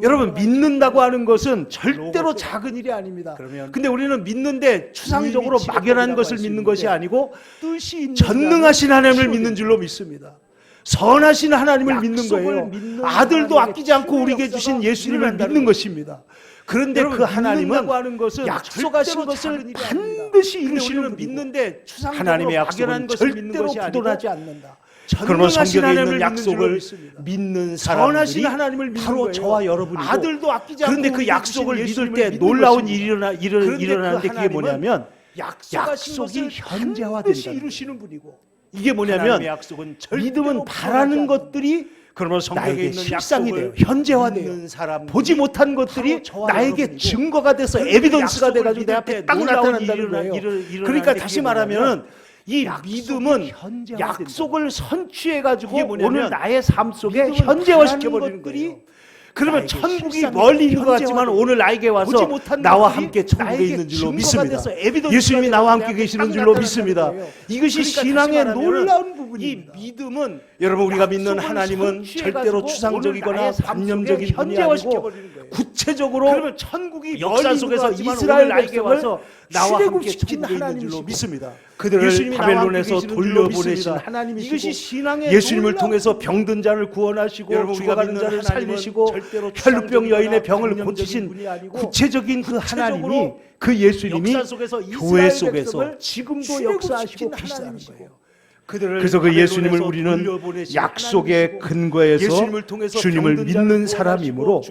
여러분 믿는다고 하는 것은 절대로 로봇 작은 일이 아닙니다. 그러면 근데 우리는 믿는데 추상적으로 의미 막연한 것을 치료법이라고 믿는 할 것이 수 아니고 뜻이 있는 전능하신 하나님을 치료됩니다. 믿는 줄로 믿습니다. 선하신 하나님을 믿는 약속을 거예요. 믿는 아들도 하나님의 아끼지 않고 치유의 우리에게 역사가 주신 예수님을 일어난다는 믿는 것입니다. 것입니다. 그런데 여러분, 그 하나님은 믿는다고 하는 것은 약속하신 절대로 것을 작은 일이 아닙니다. 반드시 근데 이루시는 우리는 분이고 믿는데 추상적으로 하나님의 막연한 약속은 것을 믿는 절대로 것이 아니고 부도나지 않는다. 그러면 전능하신 성경에 하나님을 있는 믿는 줄로 약속을 믿습니다. 믿는 선하신 사람들이 하나님을 믿는 바로 거예요. 저와 여러분이고 아들도 아끼지 않고 그런데 그 우리에게 약속을 주신 믿을 예수님을 때 믿는 놀라운 것입니다. 일이 그런데 일어나는데 그 그게 하나님은 뭐냐면 약속이 약속이 현재화된다는 반드시 거예요. 이루시는 분이고 이게 뭐냐면 하나님의 약속은 절대로 믿음은 바라는 것들이 그러면 성경에 나에게 있는 실상이 돼요. 약속을 현재화돼요. 믿는 사람들이 보지 못한 것들이 바로 저와 나에게 여러분이고 증거가 돼서 그런데 에비던스가 약속을 돼가지고 내 믿을 앞에 때 딱 놀라운 나타난다는 일이 거예요. 일어나는데 그러니까 다시 그게 말하면 이 약속이 믿음은 현재화된다. 약속을 선취해가지고 이게 뭐냐면 오늘 나의 삶 속에 믿음은 현재화시켜버리는 바라는 것들이 것들이 그러면 나에게 천국이 실상이 멀리 있는 것 현재화돼요. 같지만 오늘 나에게 보지 와서 못한 나와 것들이 함께 천국에 나에게 있는 줄로 증거가 믿습니다. 돼서 에비던스가 예수님이 나와 함께 되고 계시는 딱 줄로 나타난다는 믿습니다. 거예요. 이것이 그러니까 신앙의 다시 말하면 놀라운 이 부분입니다. 믿음은 여러분 우리가 믿는 약속을 하나님은 성취해가지고 절대로 오늘 추상적이거나 나의 삶 속에 관념적인 분이 아니고 현재화시켜버리는 거예요. 구체적으로 그러면 천국이 역사 멀리 속에서 있는 것 같지만 이스라엘 오늘 나에게 백성을 와서 나와 함께 출애굽시킨 천국에 있는 줄로 하나님이시고 믿습니다. 그들을 예수님이 나와 바벨론에서 함께 계시는 줄로 돌려보내신 믿습니다. 하나님이시고 이것이 신앙의 예수님을 놀라운 통해서 병든 자를 구원하시고 여러분, 우리가 죽어가는 믿는 자를 하나님은 살리시고 절대로 혈루병 여인의 병을 추상적이거나 고치신 분이 아니고 구체적인 그 하나님이 구체적으로 그 예수님이 역사 속에서 교회 이스라엘 속에서 백성을 지금도 역사하시고 출애굽시킨 계시다는 하나님이시고 거예요. 그래서 그 예수님을 우리는 약속의 근거에서 주님을 믿는 사람이므로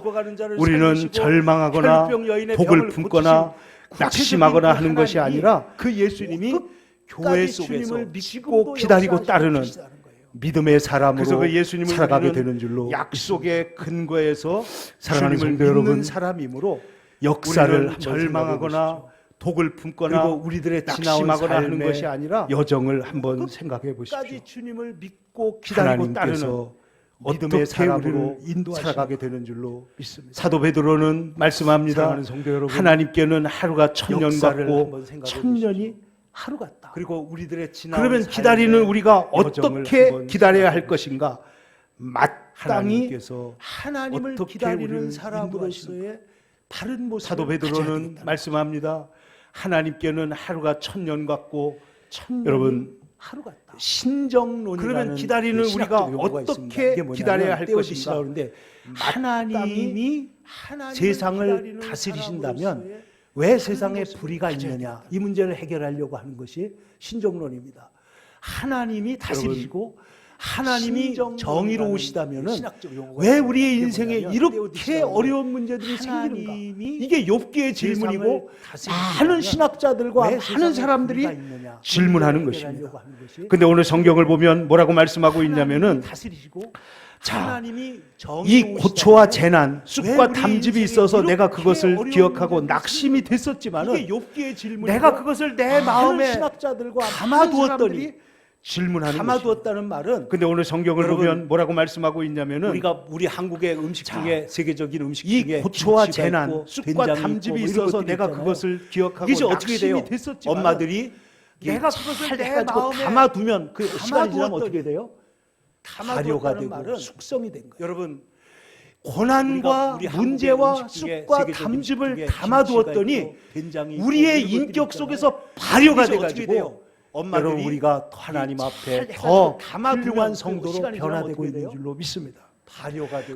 우리는 절망하거나 복을 품거나 낙심하거나 하는 것이 아니라 그 예수님이 교회 속에서 믿고 기다리고 따르는 믿음의 사람으로 그래서 그 예수님을 살아가게 우리는 되는 줄로 약속의 근거에서 사랑하는 주님을 성도 여러분, 믿는 사람이므로 역사를 우리는 한번 절망하거나 생각해 보십시오. 복을 품거나 그리고 우리들의 지나온 낙심하거나 하는 삶의 것이 아니라 여정을 한번 생각해 보십시오. 끝까지 주님을 믿고 기다리고 따르는 하나님께서 믿음의 어떻게 사람으로 우리를 인도하시고 살아가게 되는 줄로 믿습니다. 사도 베드로는 말씀합니다. 사랑하는 성도 여러분, 하나님께는 하루가 천년 역사를 같고 한번 생각해 천년이 하루 같다. 그리고 우리들의 지난 그러면 삶의 기다리는 우리가 여정을 어떻게 한번 기다려야 할 것인가? 마땅히 하나님께서 하나님을 어떻게 기다리는 우리를 사람으로서의 바른 모습을 사도 가져야 베드로는 되겠다. 말씀합니다. 하나님께는 하루가 천년 같고 여러분 하루 같다. 신정론이라는 그러면 기다리는 우리가 어떻게 기다려야 할 것인가? 그런데 하나님이 세상을 다스리신다면 왜 세상에 불의가 있느냐? 이 문제를 해결하려고 하는 것이 신정론입니다. 하나님이 다스리시고 하나님이 정의로우시다면은 왜 우리의 인생에 이렇게 어려운 문제들이 생기는가? 이게 욥기의 질문이고 많은 신학자들과 많은 사람들이 질문하는 것입니다. 근데 오늘 성경을 보면 뭐라고 말씀하고 있냐면은 자, 이 고초와 재난, 쑥과 담즙이 있어서 내가 그것을 기억하고 낙심이 됐었지만은 내가 그것을 내 마음에 담아두었더니 질문하는 담아두었다는 말은 근데 오늘 성경을 보면 뭐라고 말씀하고 있냐면은 우리 한국의 음식 중에 세계적인 음식 중에 이 고초와 재난, 쑥과 담즙이 있어서 내가 그것을 기억하고 이게 어떻게 돼요? 엄마들이 내가 그것을 내 마음에 담아두면 그 시간이 지나면 어떻게 돼요? 발효가 되고 숙성이 된 거예요. 여러분 고난과 문제와 쑥과 담즙을 담아두었더니 우리의 인격 속에서 발효가 돼가지고 여러분 우리가 하나님 앞에 더 훌륭한 성도로 변화되고 있는 줄로 믿습니다.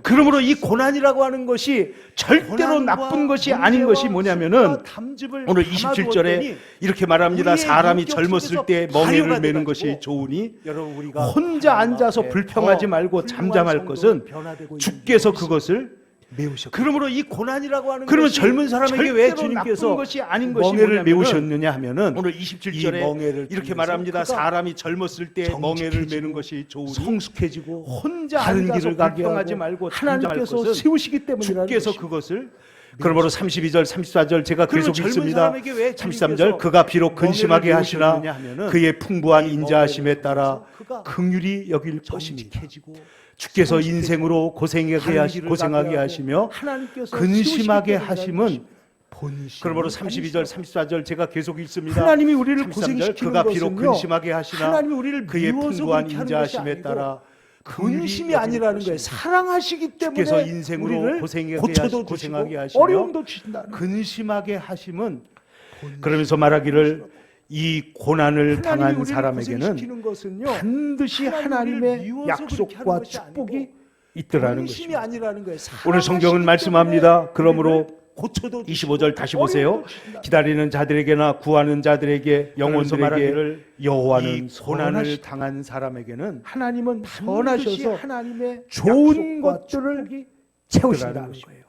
그러므로 이 고난이라고 하는 것이 절대로 나쁜 것이 아닌 것이 뭐냐면은 오늘 27절에 이렇게 말합니다. 사람이 젊었을 때 멍에를 메는 것이 좋으니 혼자 앉아서 불평하지 말고 잠잠할 것은 주께서 그것을 메우셨고. 그러므로 이 고난이라고 하는 그러면 젊은 사람에게 왜 주님께서 것이 아닌 것이 멍에를 메우셨느냐 하면은 오늘 27절에 이렇게 말합니다. 사람이 젊었을 때 멍에를 메는 것이 좋으니 성숙해지고 혼자 다른 길을 가게 하지 말고 하나님께서 세우시기 때문에 주께서 그것을 그러므로 32절 34절 제가 계속 읽습니다. 33절 그가 비록 근심하게 하시나 그의 풍부한 인자하심에 따라 긍휼히 여길 것입니다. 주께서 인생으로 고생하게 하시며 근심하게 하심은 그러므로 32절 34절 제가 계속 읽습니다. 하나님이 우리를 고생시키는 그가 비록 근심하게 하시나 하나님이 우리를 그의 풍부한 인자하심에 따라 근심이 아니라는 거예요. 사랑하시기 때문에 주께서 인생으로 고생하게 하시며 어려움도 주신다. 근심하게 하심은 그러면서 말하기를 이 고난을 당한 사람에게는 반드시 하나님의 약속과 축복이 있더라는 것입니다. 오늘 성경은 말씀합니다. 그러므로 25절 다시 보세요. 기다리는 자들에게나 구하는 자들에게 영혼들에게 여호와는 고난을 당한 사람에게는 하나님은 선하셔서 하나님의 좋은 것들을 채우신다는 거예요.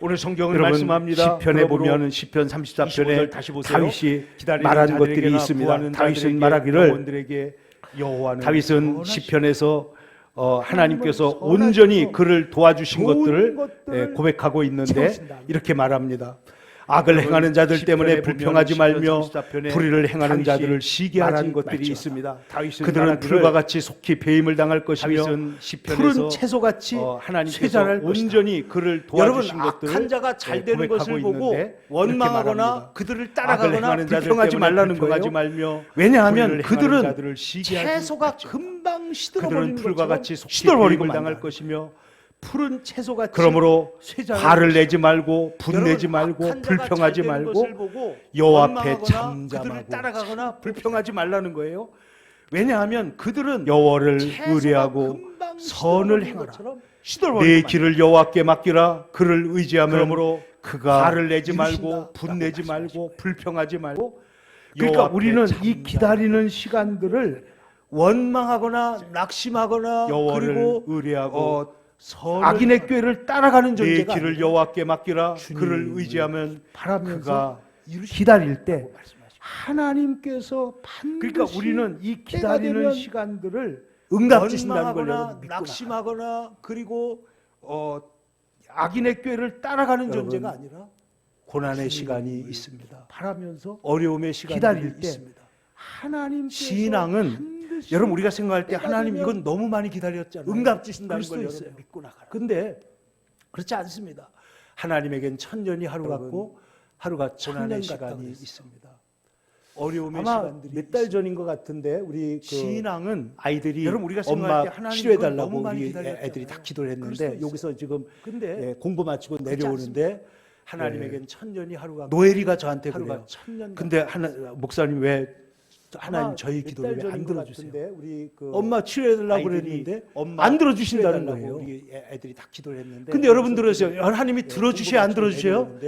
오늘 성경은 말씀합니다. 시편에 보면 시편 34편에 다윗이 말한 것들이 있습니다. 다윗은 말하기를 다윗은 시편에서 하나님께서 온전히 그를 도와주신 것들을 고백하고 있는데 이렇게 말합니다. 악을 행하는 자들 때문에 불평하지 말며 불의를 행하는 자들을 시기하는 것들이 있습니다. 그들은 풀과 같이 속히 배임을 당할 것이며 푸른 채소같이 쇠자랄 온전히 그를 도와주신 것들을 악한 자가 잘 되는 것을 보고 원망하거나 그들을 따라가거나 불평하지 말라는 거예요. 왜냐하면 그들은 채소가 금방 시들어버리는 것처럼 시들어버리고 당할 것이며 푸른 채소같이 그러므로 화를 내지 말고 분내지 말고 불평하지 말고 여호와 앞에 잠잠하고 따라가거나 불평하지 말라는 거예요. 왜냐하면 그들은 여호와를 의뢰하고 선을 행하라. 내 길을 여호와께 맡기라. 그를 의지하면 그러므로 그가 화를 내지 말고 분내지 말고 불평하지 말고 그러니까 우리는 이 기다리는 시간들을 원망하거나 낙심하거나 그리고 의뢰하고 악인의 꾀를 따라가는 존재가 내 길을 여호와께 맡기라. 그를 의지하면 바라면서 기다릴 때 하나님께서 반드시 그러니까 우리는 이 기다리는 시간들을 응답 주신다는 걸 여러분 믿고 낙심하거나 그리고 악인의 꾀를 따라가는 존재가 아니라 고난의 시간이 있습니다. 바라면서 어려움의 시간이 기다릴 때 있습니다. 하나님 신앙은 여러분 우리가 생각할 때 하나님 이건 너무 많이 기다렸잖아요. 응답 주신다는 걸 여러분 믿고 나가라. 근데 그렇지 않습니다. 하나님에겐 천년이 하루 같고 하루가 천년의 시간이 있습니다. 어려움의 아마 시간들이 몇 달 전인 것 같은데 우리 그 신앙은 아이들이 여러분, 우리가 생각할 엄마 때 하나님 치료해달라고 너무 많이 우리 기다렸잖아요. 애들이 다 기도를 그럴 했는데 수도 여기서 지금 근데 공부 마치고 내려오는데 하나님에겐 천년이 하루가 노엘이가 저한테 하루가 그래요. 천년. 근데 목사님 왜 하나님 아마 저희 몇 기도를 달 왜 안 전인 것 들어주세요? 같은데 우리 그 엄마 치료해달라고 아이들이 그랬는데 엄마 안 들어주신다는 치료해달라고 거예요. 우리 애들이 다 기도를 했는데. 근데 여러분 들으세요. 하나님이 들어주셔야 안 들어주셔요?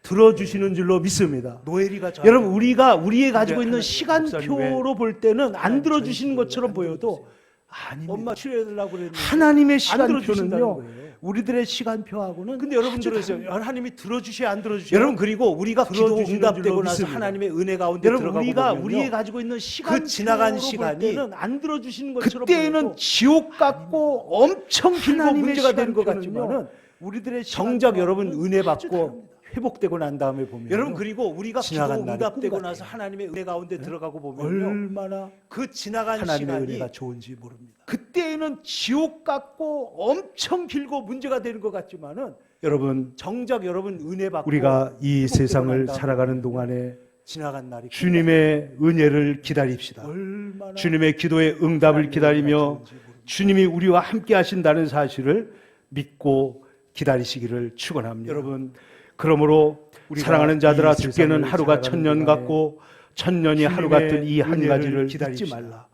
들어주시는 줄로 믿습니다. 노엘이가 여러분 우리가 우리의 가지고 있는 하나님, 시간표로 볼 때는 안 들어주시는 것처럼 보여도 아닙니다. 엄마 치료해달라고 그랬는데 하나님의 안 들어주신다는 시간표는요 거예요. 우리들의 시간표하고는 근데 여러분 아주 들으세요. 하나님이 들어주셔야 안 들어주셔요? 여러분 그리고 우리가 기도 들어주시는 응답되고 줄로 나서 믿습니다. 하나님의 은혜 가운데 여러분, 들어가고 우리가 보면요. 우리의 가지고 있는 시간 지나간 볼 시간이 때는 안 들어주시는 것처럼 그때에는 보여도 지옥 같고 엄청 길고 하나님의 문제가 되는 것 시간표는요, 같지만은 우리들의 정작 여러분 은혜 받고 회복되고 난 다음에 보면 여러분 그리고 우리가 기도 지나간 날이 응답되고 꿈 나서 같아요. 하나님의 은혜 가운데 들어가고 보면요. 얼마나 그 지나간 하나님의 시간이 은혜가 좋은지 모릅니다. 그때에는 지옥 같고 엄청 길고 문제가 되는 것 같지만은 여러분 정작 여러분 은혜 받고 우리가 이 회복되고 세상을 난 다음에 살아가는 동안에 지나간 날이 주님의 은혜를 기다립시다. 얼마나 주님의 기도의 응답을 기다리며 주님이 우리와 함께 하신다는 사실을 믿고 기다리시기를 축원합니다. 여러분 그러므로 사랑하는 자들아 주께는 하루가 천년 같고 천년이 하루 같은 이 한 가지를 잊지 말라.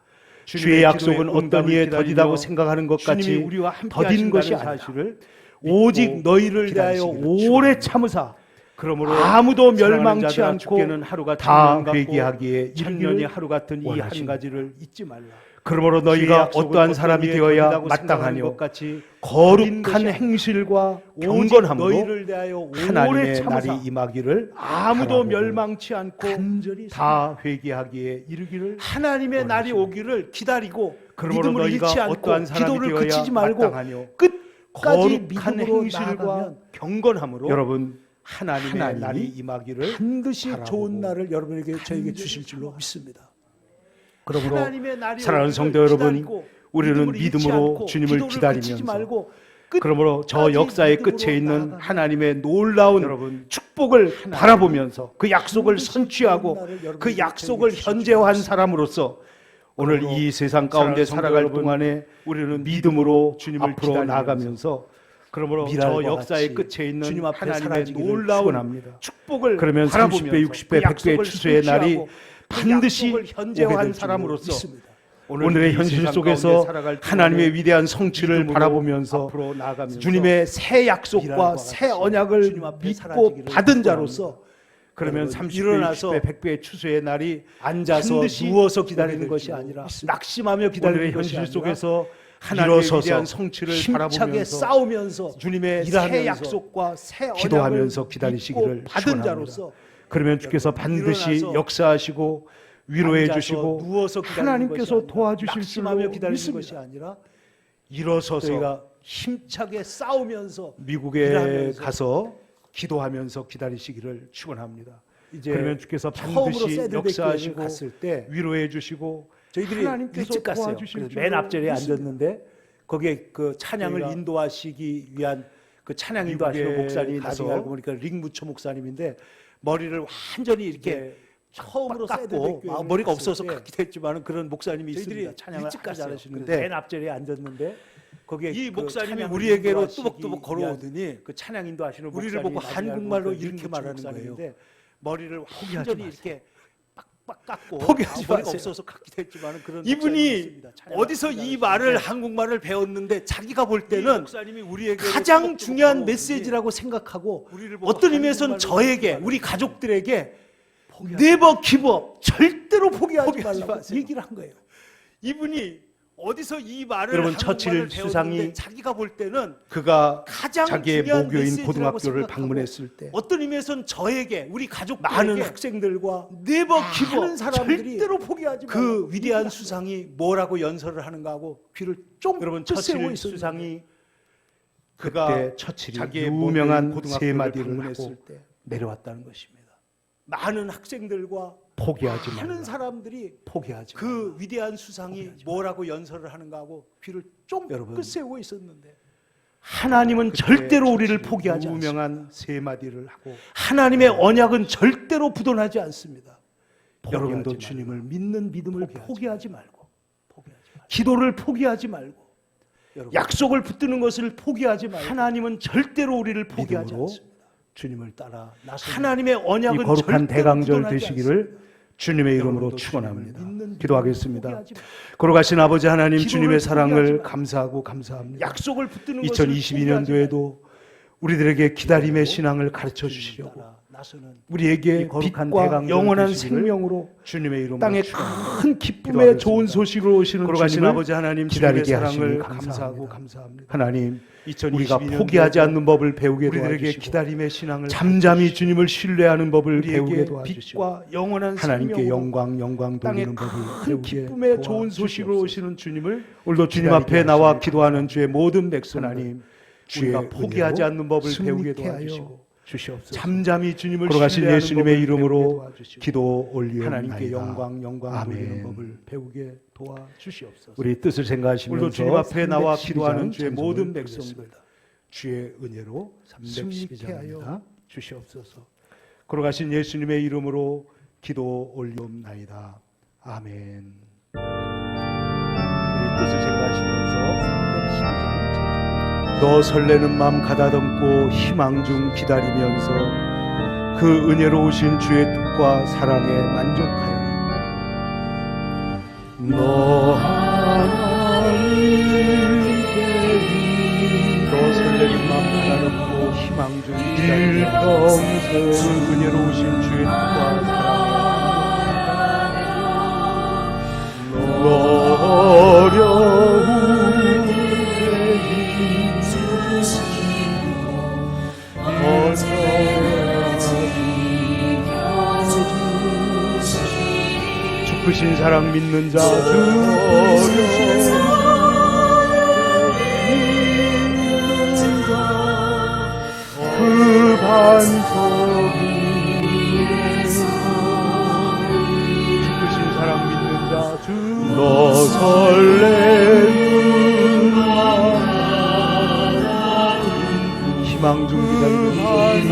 주의 약속은 어떤 이에 더디다고 생각하는 것 같이 더딘 것이 사실을 오직 너희를 대하여 오래 참으사 그러므로 아무도 멸망치 않고 다 회개하기에 천년이 하루 같은 이 한 가지를 잊지 말라. 그러므로 너희가 어떠한 사람이 되어야 마땅하뇨 거룩한 행실과 경건함으로 너희를 대하여 하나님의 오래 날이 참으사 임하기를 아무도 멸망치 않고 다 회개하기에 이르기를 하나님의 날이 오기를 기다리고 그러므로 믿음을 너희가 잃지 않고 어떠한 사람이 기도를 되어야 그치지 말고 마땅하뇨 끝까지 거룩한 믿음으로 행실과 나아가면 경건함으로 여러분 하나님의 하나님이 날이 임하기를 반드시 바라보고 좋은 날을 여러분에게 저에게 주실 줄로 믿습니다. 그러므로 하나님의 날이 사랑하는 오기를 성도 여러분, 기다리고 우리는 믿음을 잃지 믿음으로 않고 주님을 기도를 기다리면서 그치지 말고 그러므로 저 끝까지 역사의 믿음으로 끝에 있는 나아가는 하나님의 놀라운 축복을 바라보면서 그 약속을 선취하고 그 약속을 현재화한 사람으로서 오늘 이 세상 가운데 살아갈 동안에 우리는 믿음으로 주님을 앞으로 나아가면서 그러므로 저 역사의 끝에 있는 주님 앞에 하나님의 사라지기를 놀라운 축원합니다. 축복을 그러면 30배, 60배, 100배 추수의 날이 반드시 현재화한 사람으로서 오늘의 현실 속에서 하나님의 위대한 성취를 바라보면서 주님의 새 약속과 새 언약을 믿고 받은 자로서 그러면 30배, 60배, 100배의 추수의 날이 앉아서 누워서 기다리는 것이 아니라 낙심하며 기다리는 것이 현실 아니라 속에서 하나님의 위대한 성취를 힘차게 바라보면서 싸우면서 주님의 새 일하면서 약속과 새 기도하면서 언약을 기다리시기를 믿고 받은 축원합니다. 자로서 그러면 주께서 반드시 일어나서 역사하시고 위로해 앉아서 주시고 누워서 기다리는 하나님께서 것이 아니라 도와주실 낙심하며 줄로 기다리는 믿습니다. 것이 아니라 일어서서 저희가 힘차게 싸우면서 미국에 일하면서 가서 기도하면서 기다리시기를 축원합니다. 이제 그러면 주께서 처음으로 반드시 새들백교회를 역사하시고 갔을 때 위로해 주시고 저희들이 하나님께서 일찍 갔어요. 도와주실 그래서 줄로 맨 앞자리에 믿습니다. 앉았는데 거기에 그 찬양을 저희가 인도하시기 위한 그 찬양 인도하시는 미국에 목사님이 가서 나중에 알고 보니까 링무초 목사님인데 머리를 완전히 이렇게 처음으로 깎고, 머리가 없어서 깎기도 했지만 그런 목사님이 저희들이 있습니다. 찬양을 일찍 아주 갔어요. 잘하시는데 맨 앞자리에 앉았는데 거기에 이 그 목사님이 찬양을 우리에게로 인도하시기 뚜벅뚜벅 걸어오더니 위한 그 찬양 인도하시는 우리를 목사님이 보고 나중에 알고 한국말로 보니까 이렇게 링무초 말하는 목사님인데 머리를 포기하지 완전히 마세요. 이렇게 빡빡 깎고 포기하지 머리가 마세요. 없어서 깎기도 했지만 그런 목사님이 이분이 있습니다. 찬양을 어디서 이 잘하시는데 말을 한국말을 배웠는데 자기가 볼 때는 목사님이 우리에게 가장 중요한 메시지라고 생각하고 어떤 의미에서는 저에게 우리 가족들에게 네버 기브업 절대로 포기하지 말라고 마세요. 얘기를 한 거예요. 이분이 어디서 이 말을 여러분, 한국말을 처칠 배웠는데 수상이 자기가 볼 때는 그가 가장 자기의 중요한 모교인 메시지라고 고등학교를 생각하고 방문했을 때 어떤 의미에서는 저에게 우리 가족들에게 많은 학생들과 네버 많은 기브업 사람들이 절대로 포기하지 말라고 그 위대한 얘기를 수상이 뭐라고 연설을 하는가 하고 귀를 쫑 여러분 세우고 처칠 있었는데 수상이 그가 그때 처칠이 자기의 유명한 모교인 세 고등학교를 마디를 방문했을 하고 때 내려왔다는 것입니다. 많은 학생들과 포기하지 많은 말라. 사람들이 포기하지 그 위대한 수상이 뭐라고 연설을 하는가 하고 귀를 쫑 여러분, 끄세우고 있었는데 하나님은 절대로 우리를 처칠이 포기하지 않습니다. 유명한 세 마디를 하고 하나님의 언약은 절대로 부도나지 않습니다. 여러분도 주님을 믿는 믿음을 포기하지 말고, 기도를 포기하지 말고, 약속을 붙드는 것을 포기하지 말고, 하나님은 절대로 우리를 포기하지 않습니다. 주님을 따라 하나님의 언약은 이 거룩한 절대로 대강절 부도나지 되시기를 주님의 이름으로 축원합니다. 믿는 기도하겠습니다. 포기하지 말고, 거룩하신 아버지 하나님, 기도를 주님의 포기하지 사랑을 말고, 감사하고 감사합니다. 약속을 붙드는 것을 2022년도에도 우리들에게 기다림의 신앙을 가르쳐 주시려고 우리에게 빛과 영원한 생명으로 주님의 이름으로 땅에 축원합니다. 큰 기쁨의 좋은 소식으로 오시는 거룩하신 주님을 아버지 하나님, 기다리게 주님의 하시니 사랑을 감사하고 감사합니다. 감사합니다. 하나님, 2022 우리가 년도에도 포기하지 않는 법을 배우게 우리들에게 도와주시고 기다림의 신앙을 잠잠히 주님을 신뢰하는 법을 배우게 우리에게 도와주시고 빛과 영원한 하나님께 생명으로 영광 땅에 돌리는 법을 큰 배우게 기쁨의 좋은 소식으로 도와주시옵소서. 오시는 주님을 오늘도 주님 기다리게 앞에 나와 하시니 기도하는 주의 모든 백성 하나님, 주의 우리가 포기하지 은혜로 않는 법을 배우게 승리케 하여 도와주시고 주시옵소서. 잠잠히 주님을 걸어가신 신뢰하는 예수님의 법을 이름으로 배우게 도와주시고 기도 올리옵나이다. 하나님께 영광 돌리는 아멘. 법을 배우게 도와주시옵소서. 우리 뜻을 생각하시면서 오늘도 주님 앞에 나와 기도하는 312장 주의 모든 찬송을 백성들 부르겠습니다. 주의 은혜로 승리케 312장입니다. 하여 주시옵소서. 걸어가신 예수님의 이름으로 기도 올리옵나이다. 아멘. 우리 뜻을 생각하시면서 312장 너 설레는 마음 가다듬고 희망 중 기다리면서 그 은혜로 오신 주의 뜻과 사랑에 만족하여라. 너 설레는 마음 가다듬고 희망 중 기다리면서 그 은혜로 오신 주의 뜻과 사랑에 너 어려운 크신 사랑 믿는 자 그 반석이 크신 사랑 믿는 자 너 설레는 희망 중 기다리면서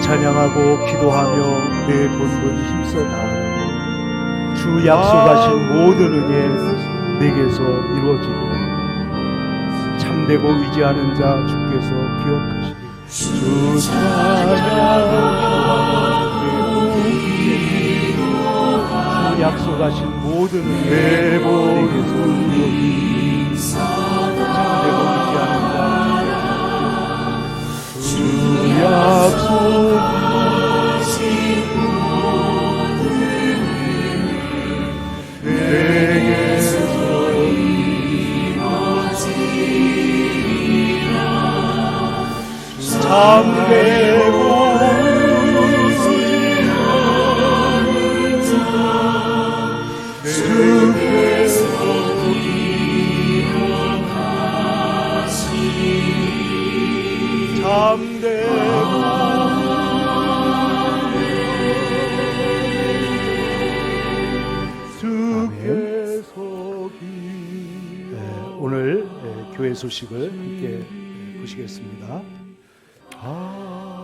찬양하고 기도하며 내 본분 힘써 다하고 주 약속하신 모든 은혜 내게서 이루어지리라. 참되고 의지하는 자 주께서 기억하시리. 주 찬양하고 주 약속하신 모든 은혜 내게서 이루어지리라. 참되고 의지하는 자 주 약속 오늘 교회 소식을 함께 보시겠습니다.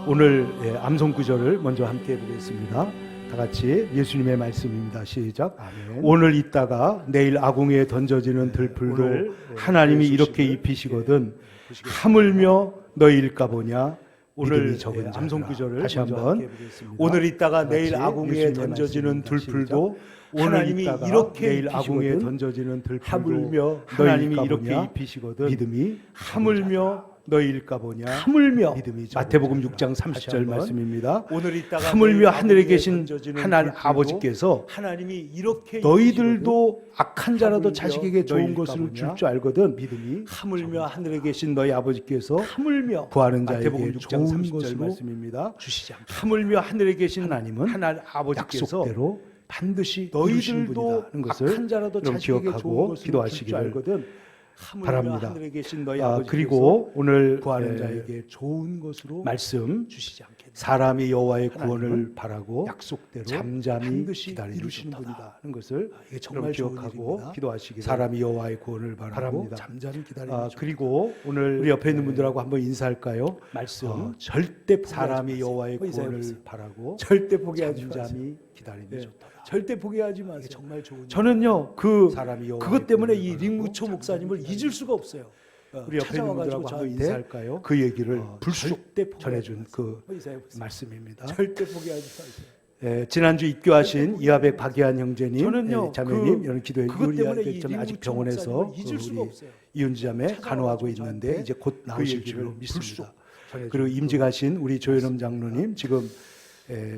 오늘 암송 구절을 먼저 함께 보겠습니다. 다 같이 예수님의 말씀입니다. 시작. 아멘. 오늘 있다가 내일 아궁이에 던져지는 들풀도 오늘, 하나님이 교회 이렇게 소식을 입히시거든 하물며 너희일까 보냐. 오늘 믿음이 적은 자들아. 암송 구절을 다시 먼저 한번 함께 보겠습니다. 오늘 있다가 다 내일 같이 아궁이에 예수님의 던져지는 말씀입니다. 들풀도 시작. 하나님이 오늘 있다가 이렇게 내일 아궁이에 입히시거든 던져지는 들풀도 하물며 하나님이 너희일까 이렇게 보냐. 입히시거든 믿음이 하물며 너희일까 보냐. 하물며 믿음이 마태복음 6장 30절 말씀입니다. 오늘 있다가 하물며 하늘에 계신 하나님 아버지께서 하나님이 이렇게 너희들도 악한 자라도 하물며 자식에게 좋은 너희일까 것을 보냐. 줄 줄 알거든. 믿음이 하물며 하늘에 계신 너희 아버지께서 하물며 구하는 마태복음 자에게 6장 좋은 30절 것으로 말씀입니다. 주시지 않겠다. 하물며 하늘에 계신 하나님은 하나님 아버지께서 약속대로 반드시 이루시는 너희들도 분이다 하는 것을 악한 자라도 여러분 자식에게 기억하고 좋은 것을 기도하시기를 줄 줄 알거든. 바랍니다. 하늘에 계신 너희 아, 아버지께서 그리고 오늘 구하는 자에게 좋은 것으로 말씀 주시지 않겠다. 사람이 여호와의 하나님은 구원을 바라고 약속대로 잠잠히 반드시 기다리는 이루시는 분이다 분이다 하는 것을 이게 정말 좋은 기억하고 일입니다. 기도하시기를 사람이 여호와의 구원을 바라고 바랍니다. 잠잠히 기다리는 아, 중. 그리고 오늘 우리 옆에 있는 분들하고 한번 인사할까요? 말씀 절대 포기하지 사람이 마세요. 여호와의 한번 구원을 인사해보세요. 바라고 절대 포기하지 마세요. 잠잠히 기다리는 예, 좋다. 절대 포기하지 마세요. 이게 정말 좋은 저는요 그 사람이 여호와의 그것 때문에 구원을 이 바라고 링무초 목사님을 잊을 수가 없어요. 우리 옆에 있는 분들하고 한번 저한테 인사할까요? 그 얘기를 불쑥 절대 전해준 그 한번 인사해보세요. 말씀입니다. 절대 포기하지 마세요. 예, 지난주 입교하신 이하백 박예한 형제님, 저는요, 예, 자매님 그- 이런 기도해 그것 때문에 이 주리아백점 아직 링무초 병원에서 목사님을 그 잊을 수가 우리 없어요. 이은지 자매 간호하고 있는데 저한테 이제 곧 그 나오실 얘기를 줄로 믿습니다. 전해준 그리고 임직하신 우리 조현엄 장로님 지금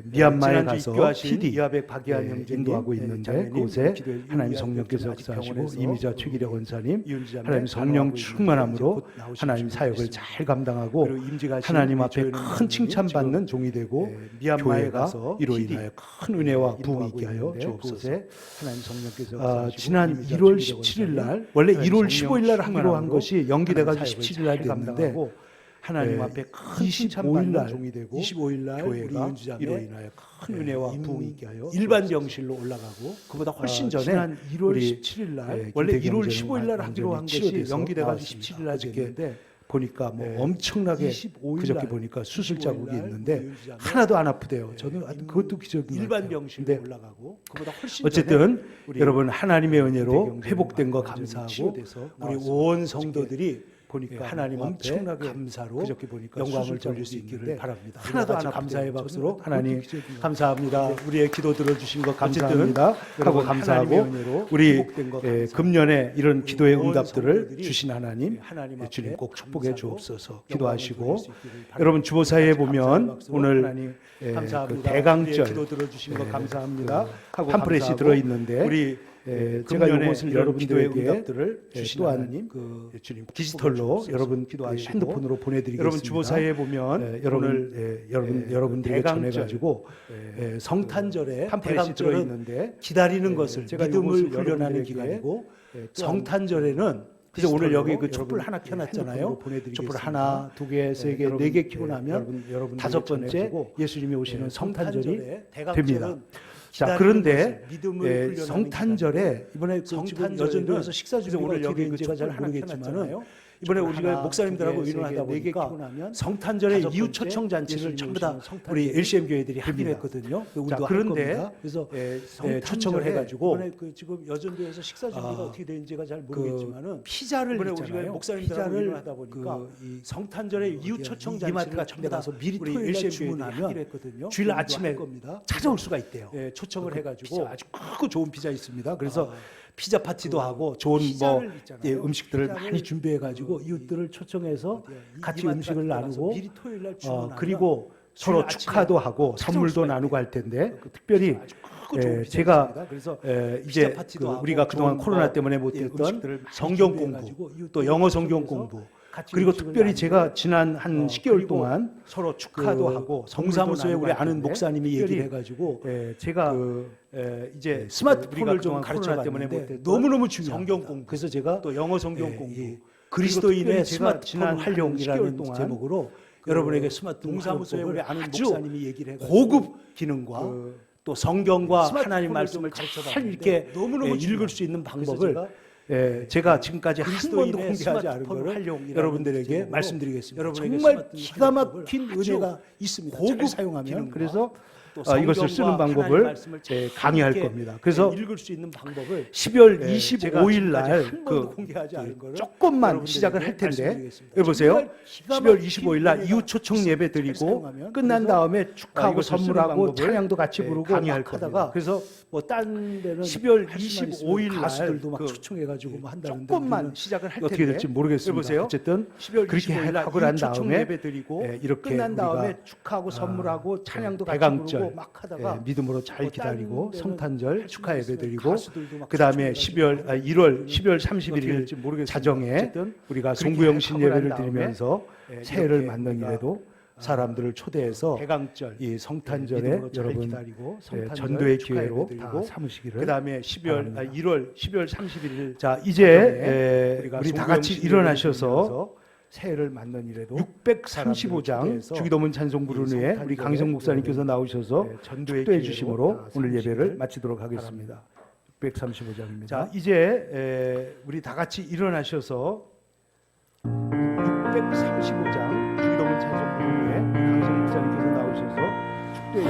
미얀마에 지난주 가서 입교하신 PD 이하백 박예한 예, 형제님, 인도하고 예, 있는데 자매님, 그곳에 기도해 하나님 주리아백점 성령께서 아직 역사하시고 병원에서 이미자 최기력 원사님 이은지 자매 하나님 성령 간호하고 충만함으로 있는데 이제 곧 나오실 하나님 줄로 사역을 믿습니다. 잘 감당하고 그리고 임직하신 하나님 우리 앞에 조현엄 큰 장로님 칭찬받는 종이 되고 예, 미얀마에 교회가 가서 이로 PD 인하여 큰 은혜와 부흥이 인도하고 있게 하여 있는데 주옵소서. 그곳에 하나님 성령께서 아, 역사하시고 지난 이미자 1월 최기력 17일 날 원사님, 원래 하나님 1월 성령 15일 날 하기로 한 충만함으로 것이 연기돼가지고 하나님 17일 날 사역을 잘 됐는데 하나님 예, 앞에 큰 25일 칭찬받는 날 종이 되고 25일 날 우리 교회가 윤주 자매 이로 인하여 큰 은혜와 부흥이 있게 하여 일반 주옵소서. 병실로 올라가고 그보다 훨씬 아, 전에 지난 1월 우리 17일 날 예, 원래 김태경 1월 선생님 15일 날 하기로 한 것이 치료돼서 연기돼가지고 나왔습니다. 17일 날 어저께 됐는데 보니까 뭐 예, 엄청나게 25일 그저께 날, 보니까 수술 25일 자국이 날 있는데 우리 윤주 자매 하나도 안 아프대요. 예, 저는 임- 그것도 기적인 것 일반 같아요. 병실로 근데 올라가고 그보다 훨씬 어쨌든 전에 우리 여러분 하나님의 은혜로 김태경 회복된 거 선생님 감사하고 치료돼서 우리 나왔습니다. 온 성도들이 보니까 예, 하나님 앞에 엄청나게 감사로 그저께 보니까 영광을 수술 돌릴 수 자국이 있기를 있는데 바랍니다. 하나도 안 같이 아프대요. 감사의 박수로 저는 하나님 그것도 기적인 것 감사합니다. 우리의 기도 들어주신 것 어쨌든 감사합니다. 하고 여러분 감사하고 하나님의 은혜로 우리 회복된 거 예, 감사하고 금년에 이런 우리 기도의 온 응답들을 성도들이 주신 하나님 하나님 예, 주님 앞에 꼭 축복해 감사로 주옵소서. 영광을 기도하시고 돌릴 수 있기를 바랍니다. 여러분 주보사에 감사의 보면 박수로 오늘 하나님 예, 감사합니다. 그 대강절 우리의 기도 들어주신 거 예, 감사합니다. 하고 팜프렛이 감사하고 들어 있는데 우리 예, 제가 금년에 이것을 이런 기도의 여러분들에게 응답들을 예, 주신 또한 하나님 그 예, 주님 디지털로 축복해 여러분 기도하시고 핸드폰으로 보내드리겠습니다. 여러분 주보사에 보면 예, 여러분 오늘 여러분들에게 대강절, 전해가지고 예, 성탄절에 팜프렛이 들어 대강절은 있는데 기다리는 것을 제가 믿음을 이것을 훈련하는 여러분들에게 기간이고 또한 성탄절에는 그래서 오늘 여기 그 여러분 촛불 하나 켜놨잖아요. 핸드폰으로 보내드리겠습니다. 촛불 하나, 두 개, 세 개, 여러분, 네 개 켜고 나면 여러분들에게 다섯 번째 전해가지고 예수님이 오시는 성탄절이 됩니다. 됩니다. 자, 그런데 믿음을 성탄절에 이번에 그 지금 여전도에서 식사 준비가 오늘 여기 그 제가 잘 촛불 모르겠지만은 이번에 우리가 목사님들하고 의논하다 보니까 성탄절에 이웃 초청 잔치를 전부 다 우리 LCM 교회들이 하기로 했거든요. 우리도 그런데 할 겁니다. 그래서 초청을 해가지고 이번에 그 지금 여전도에서 식사 준비가 어떻게 되는지가 잘 모르겠지만은 피자를 이번에 있잖아요. 우리가 목사님들하고 피자를 의논하다 보니까 이 성탄절에 이웃 초청 잔치를 이마트가 전부 다 가서 미리 우리 토요일 날 LCM 주문하면 교회들이 하기로 했거든요. 주일 우리도 아침에 할 겁니다. 찾아올 수가 있대요. 예, 초청을 그 해가지고 피자 아주 크고 좋은 피자 있습니다. 그래서 피자 파티도 그 하고 좋은 뭐 피자를 있잖아요. 예, 음식들을 피자를 많이 준비해가지고 그 이웃들을 초청해서 같이 이마트 음식을 같은 데 가서 나누고 미리 토요일 날 주문하면 그리고 서로 주일 아침에 축하도 하고 찾아올 선물도 수가 나누고 있대요. 할 텐데 특별히 아주 크고 좋은 피자 제가 있습니다. 그래서 이제 피자 파티도 그 하고 우리가 그동안 좋은 코로나 뭐, 때문에 예, 못했던 음식들을 많이 성경 준비해가지고 공부 이웃들 또 영어 성경 초청해서 공부 같이 그리고 음식을 특별히 나누고 제가 지난 한 10개월 그리고 동안 서로 축하도 그 하고 동사무소에 동사무소에 우리 우리 아는 아는 목사님이 특별히 얘기를 해가지고 제가 이제 스마트폰을 우리가 좀 그동안 코로나 때문에 가르쳐봤는데 못했던 너무너무 중요합니다. 성경 공부 그래서 제가 또 영어 성경 예, 공부 이 그리스도인의 제가 스마트폰 지난 활용이라는 10개월 동안 제목으로 여러분에게 스마트폰 동사무소에 활용법을 우리 아는 아주 목사님이 얘기를 해가지고 고급 기능과 또 성경과 스마트폰을 하나님 좀 말씀을 가르쳐봤는데 잘 이렇게 너무너무 읽을 수 있는 그래서 방법을 제가 지금까지 한 번도 그리스도인의 공개하지 않은 스마트폰 거를 활용이라는 여러분들에게 제목으로 말씀드리겠습니다. 여러분에게 정말 스마트폰 기가 활용법을 막힌 아주 은혜가 있습니다. 고급 잘 사용하면 기능과 그래서 또 이것을 쓰는 방법을 강의할 겁니다. 그래서 읽을 수 있는 방법을 12월 예, 제가 25일 지금까지 날 한 번도 공개하지 않은 거를 조금만 여러분들에게 시작을 할 텐데 말씀드리겠습니다. 여기 보세요. 정말 기가 12월 막힌 25일 날 이후 초청 예배 잘 드리고 사용하면 끝난 그래서 다음에 축하하고 이것을 쓰는 선물하고 방법을 찬양도 같이 예, 부르고 강의할 막 하다가 겁니다. 그래서 뭐 딴 데는 12월 할 수만 있으면 25일 날 가수들도 막 그 초청해가지고 뭐 한다는데 조금만 우리는 시작을 할 텐데 어떻게 될지 모르겠습니다. 여보세요? 어쨌든 12월 그렇게 25일 날 하고 난 초청 다음에 예배 드리고 이렇게 끝난 다음에 우리가 축하하고 선물하고 찬양도 같이 대강절 부르고 막 하다가 믿음으로 잘 뭐 기다리고 딴 데는 성탄절 축하 예배 드리고 가수들도 막 그 다음에 초청해가지고 12월 어떻게 31일 될지 모르겠습니다. 자정에 어쨌든 우리가 그렇게 송구영신 하고 난 예배를 다음에 드리면서 예, 새해를 이렇게 맞는 우리가 일에도 사람들을 초대해서 대강절 이 성탄절에 믿음으로 잘 여러분 기다리고 성탄절 전도의 축하 예배 기회로 드리고 다 삼으시기를 그다음에 바랍니다. 12월 31일 자 자정에 이제 우리가 우리 다 송구영 같이 씨 일어나셔서 예배를 새해를 맞는 일에도 635장 주기도문 찬송 부르는 후에 우리 강성 목사님께서 나오셔서 전도의 축도해 기회로 주심으로 다 오늘 예배를 삼으시기를 마치도록 하겠습니다. 635장입니다. 자 이제 우리 다 같이 일어나셔서 635장 주기도문 찬송 부르는 후에 우리 강성 목사님께서 나오셔서 축도해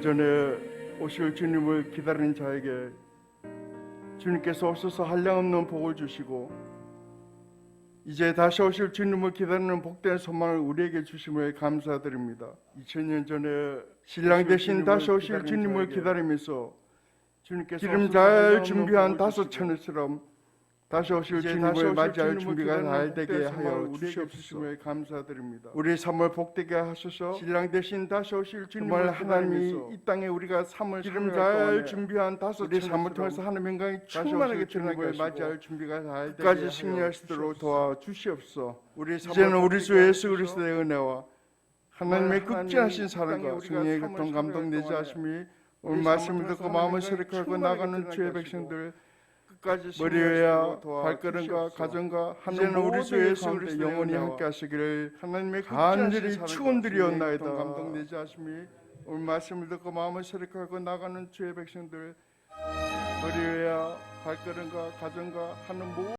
전에 오실 주님을 기다리는 자에게 주님께서 오셔서 한량없는 복을 주시고 이제 다시 오실 주님을 기다리는 복된 소망을 우리에게 주심을 감사드립니다. 2000년 전에 신랑 대신 다시 오실 주님을 기다리면서 주님께서 기름 잘 준비한 다섯 처녀처럼 다시 오실 주님을 맞이할 준비가 잘 되게 하여 주시옵소서. 감사드립니다. 우리 삶을 복되게 하소서. 신랑 대신 다시 오실 주님을 하나님이 이 땅에 우리가 삶을 기름 잘 준비한 다섯 우리 삶을 통해서 하나님 영광이 충만하게 주님을 맞이할 준비가 잘 되게 끝까지 승리할 수 있도록 도와주시옵소서. 이제는 우리 주 예수 그리스도의 은혜와 하나님의 극진하신 사랑과 승리의 교통 감동 내지 하심이 오늘 말씀을 듣고 마음을 새롭게 나가는 주의 백성들 머리 위와 발걸음과 가정과 하는 우리 주 예수 그리스도 영원히 함께 하시기를 하나님의 간절히 축원드리옵나이다. 감동되지 하심이 오늘 말씀을 듣고 마음을 새롭게 나가는 주의 백성들 머리 위와 발걸음과 가정과 하는 모든